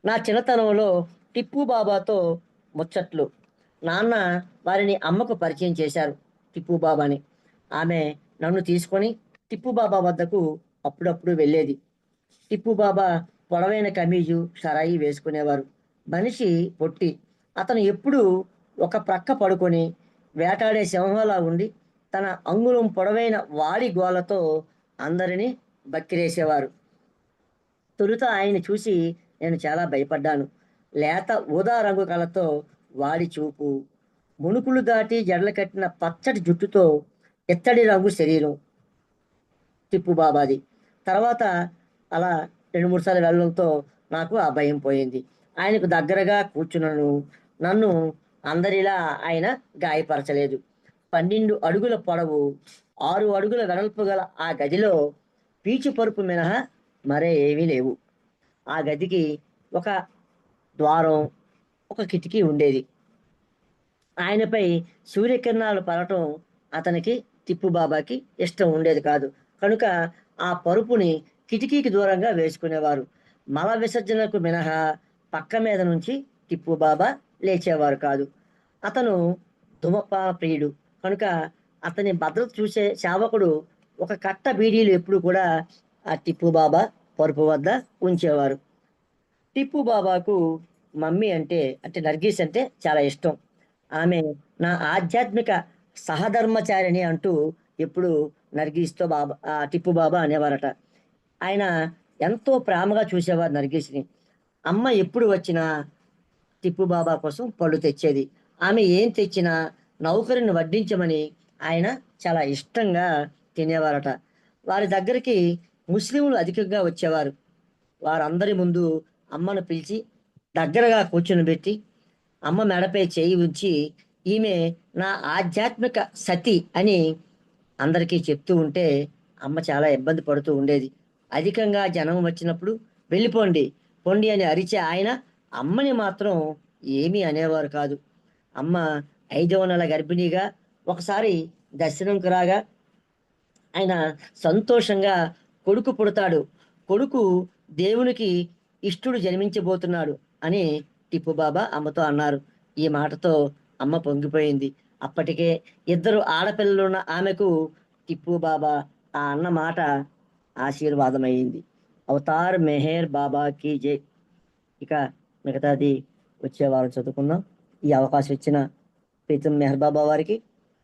నా చిన్నతనంలో టిప్పు బాబాతో ముచ్చట్లు. నాన్న వారిని అమ్మకు పరిచయం చేశారు, టిప్పు బాబాని. ఆమె నన్ను తీసుకొని టిప్పు బాబా వద్దకు అప్పుడప్పుడు వెళ్ళేది. టిప్పు బాబా పొడవైన కమీజు, షరాయి వేసుకునేవారు. మనిషి పొట్టి. అతను ఎప్పుడూ ఒక ప్రక్క పడుకొని వేటాడే సింహంలా ఉండి తన అంగుళం పొడవైన వాడి గోలతో అందరినీ బక్కిరేసేవారు. తొలుత ఆయన చూసి నేను చాలా భయపడ్డాను. లేత ఊదా రంగు కళ్ళతో, వాడి చూపు, మునుకులు దాటి జడలు కట్టిన పచ్చటి జుట్టుతో, ఇత్తడి రంగు శరీరం టిప్పు బాబాది. తర్వాత అలా 2-3 సార్లు వెళ్ళడంతో నాకు ఆ భయం పోయింది. ఆయనకు దగ్గరగా కూర్చున్నాను. నన్ను అందరిలా ఆయన గాయపరచలేదు. 12 అడుగుల పొడవు, 6 అడుగుల వెడల్పు గల ఆ గదిలో పీచు పరుపు మినహా మరే ఏమీ లేవు. ఆ గదికి ఒక ద్వారం, ఒక కిటికీ ఉండేది. ఆయనపై సూర్యకిరణాలు పడటం అతనికి, టిప్పు బాబాకి ఇష్టం ఉండేది కాదు. కనుక ఆ పరుపుని కిటికీకి దూరంగా వేసుకునేవారు. మల విసర్జనకు మినహా పక్క మీద నుంచి టిప్పు బాబా లేచేవారు కాదు. అతను ధూమపాన ప్రియుడు కనుక అతని భద్రత చూసే సేవకుడు ఒక కట్ట బీడీలు ఎప్పుడు కూడా ఆ టిప్పు బాబా పరుపు వద్ద ఉంచేవారు. టిప్పు బాబాకు మమ్మీ అంటే నర్గీస్ అంటే చాలా ఇష్టం. ఆమె నా ఆధ్యాత్మిక సహధర్మచారిణి అంటూ ఎప్పుడు నర్గీస్తో టిప్పు బాబా అనేవారట. ఆయన ఎంతో ప్రేమగా చూసేవారు నర్గీస్ని. అమ్మ ఎప్పుడు వచ్చినా టిప్పు బాబా కోసం పళ్ళు తెచ్చేది. ఆమె ఏం తెచ్చినా నౌకరిని వడ్డించమని ఆయన చాలా ఇష్టంగా తినేవారట. వారి దగ్గరికి ముస్లింలు అధికంగా వచ్చేవారు. వారందరి ముందు అమ్మను పిలిచి దగ్గరగా కూర్చుని పెట్టి అమ్మ మెడపై చేయి ఉంచి ఈమె నా ఆధ్యాత్మిక సతి అని అందరికీ చెప్తూ ఉంటే అమ్మ చాలా ఇబ్బంది పడుతూ ఉండేది. అధికంగా జనం వచ్చినప్పుడు వెళ్ళిపోండి పొండి అని అరిచే ఆయన అమ్మని మాత్రం ఏమీ అనేవారు కాదు. అమ్మ 5వ నెల గర్భిణిగా ఒకసారి దర్శనంకు రాగా ఆయన సంతోషంగా కొడుకు పుడతాడు, కొడుకు దేవునికి ఇష్టుడు జన్మించబోతున్నాడు అని టిప్పు బాబా అమ్మతో అన్నారు. ఈ మాటతో అమ్మ పొంగిపోయింది. అప్పటికే 2 ఆడపిల్లలున్న ఆమెకు టిప్పు బాబా ఆ అన్న మాట ఆశీర్వాదమైంది. అవతార్ మెహర్ బాబాకి జై. ఇక మిగతాది వచ్చే వారం చదువుకుందాం. ఈ అవకాశం ఇచ్చిన ప్రీతం మెహర్ బాబా వారికి,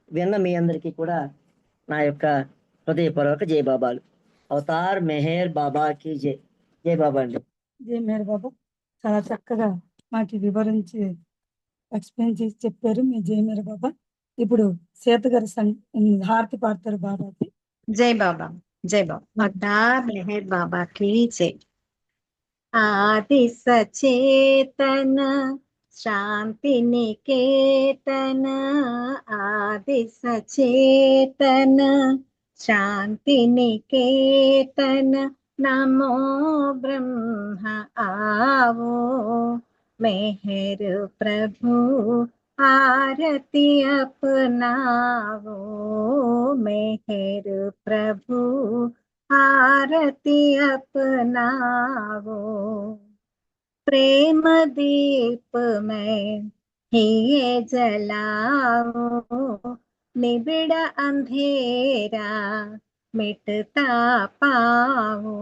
విన్న మీ అందరికీ కూడా నా యొక్క హృదయపూర్వక జై బాబాలు. అవతార్ మెహర్ బాబాకి జై. జై బాబా అండి. జై మేర్ బాబా. చాలా చక్కగా మాకు వివరించి ఎక్స్ప్లెయిన్ చేసి చెప్పారు మీ జై మేర్ బాబా. ఇప్పుడు సీత గారు హారతి పాడతారు బాబాకి. जय बाबा जय बाबा अवतार मेहर बाबा की जय। आदि सचेतन शांति निकेतन आदि सचेतन शांति निकेतन नमो ब्रह्म आवो मेहर प्रभु आरती अपनावो मेहर प्रभु आरती अपनावो। प्रेम दीप में हिये जलाओ निबिड़ अंधेरा मिटता पाओ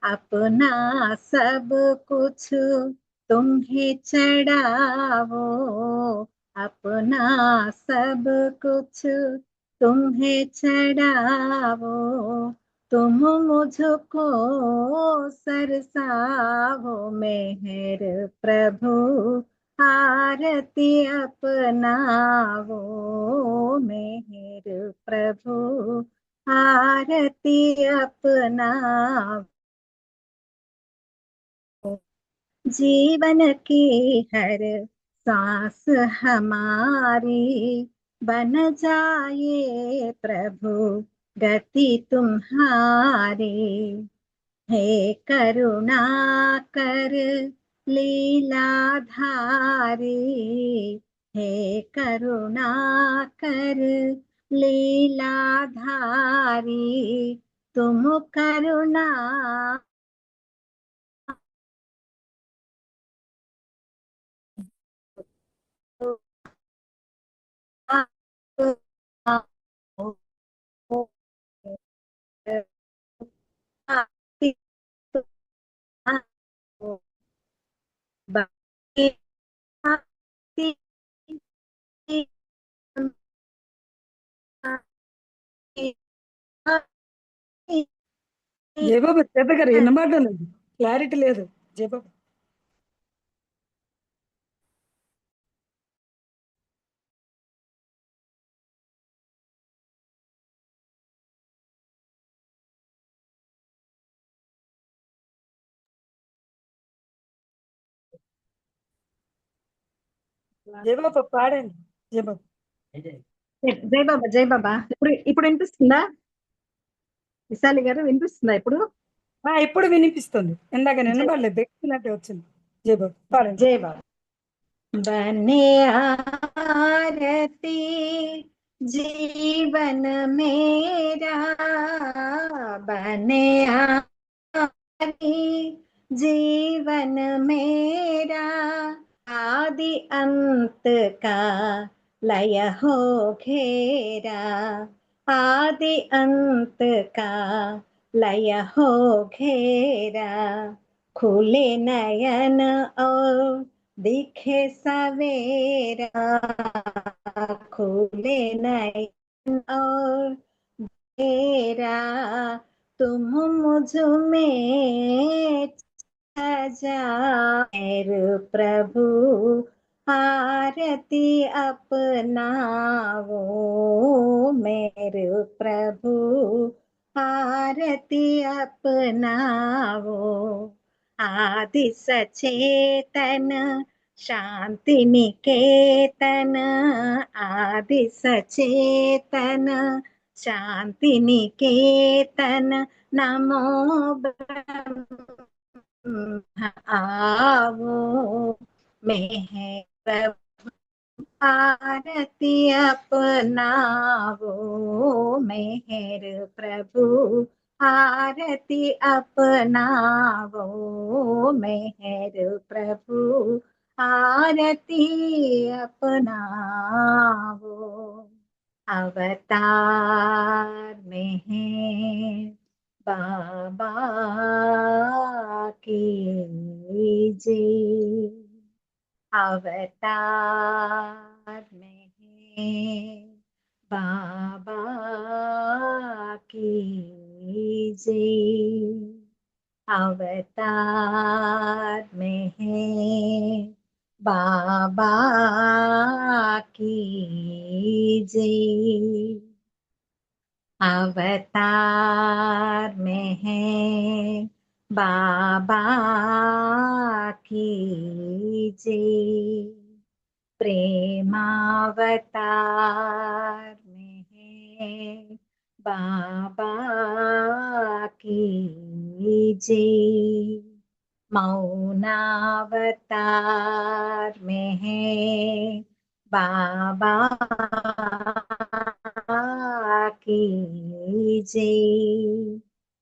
अपना सब कुछ तुम्हें चढ़ाओ अपना सब कुछ तुम्हें चढ़ाओ तुम मुझको सरसाओ मेहर प्रभु आरती अपनाओ मेहर प्रभु आरती अपनाओ। जीवन की हर सांस हमारी बन जाए प्रभु गति तुम्हारी हे करुणा कर लीलाधारी हे करुणा कर लीलाधारी तुम करुणा జయబాబు సీత గారు వినబడడం లేదు, క్లారిటీ లేదు. జయబాబు జయబాబు పాడండి. జయబాబు జై బాబా ఇప్పుడు ఇప్పుడు వినిపిస్తుందా విశాలి గారు వినిపిస్తుందా ఇప్పుడు? ఇప్పుడు వినిపిస్తుంది. ఇందాక వినబడలేదు, బెక్కినట్టే వచ్చింది. జయబాబు పాడండి. जय बाबा। बने आरती जीवन मेरा बने आरती जीवन मेरा आदि अंत का लय हो घेरा आदि अंत का लय हो घेरा खुले नयन और दिखे सवेरा, खुले नयन और तेरा तुम मुझ में मेरे प्रभु आरती अपनाओ, मेरे प्रभु आरती अपनाओ। आदि सचेतन शांति निकेतन, आदि सचेतन शांति निकेतन, नमो ब्रह्म आवो, मेहर आरती अपनावो, मेहर प्रभु आरती अपनावो, मेहर प्रभु आरती अपनावो। अवतार में है बाबा कीजिए, अवतार में है बाबा कीजिए, अवतार में है बाबा कीजिए, अवतार में है बाबा कीजिए, प्रेमावतार में है बाबा कीजिए, मौनावतार में है बाबा कीजिए,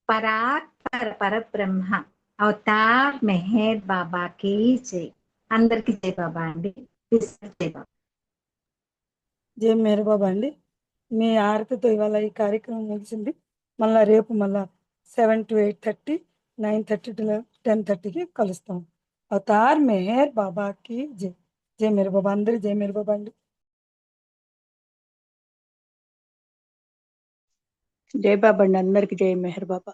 పరాత్పర పరబ్రహ్మ అవతార్ మెహర్ బాబాకి జై। అందరికి జై బాబా అండి, జై బాబా। జై మేర బాబా అండి, మీ ఆరతితో ఇవాళ ఈ కార్యక్రమం ముగిసింది. మళ్ళా రేపు మళ్ళా 7 to 8:30, 9:30 to 10:30కి కలుస్తాం. అవతార్ మెహర్ బాబాకి జై। జై మేర బాబా, అందరి జై మేర బాబా అండి. జై బాబా అండి, అందరికి జై మెహర్ బాబా।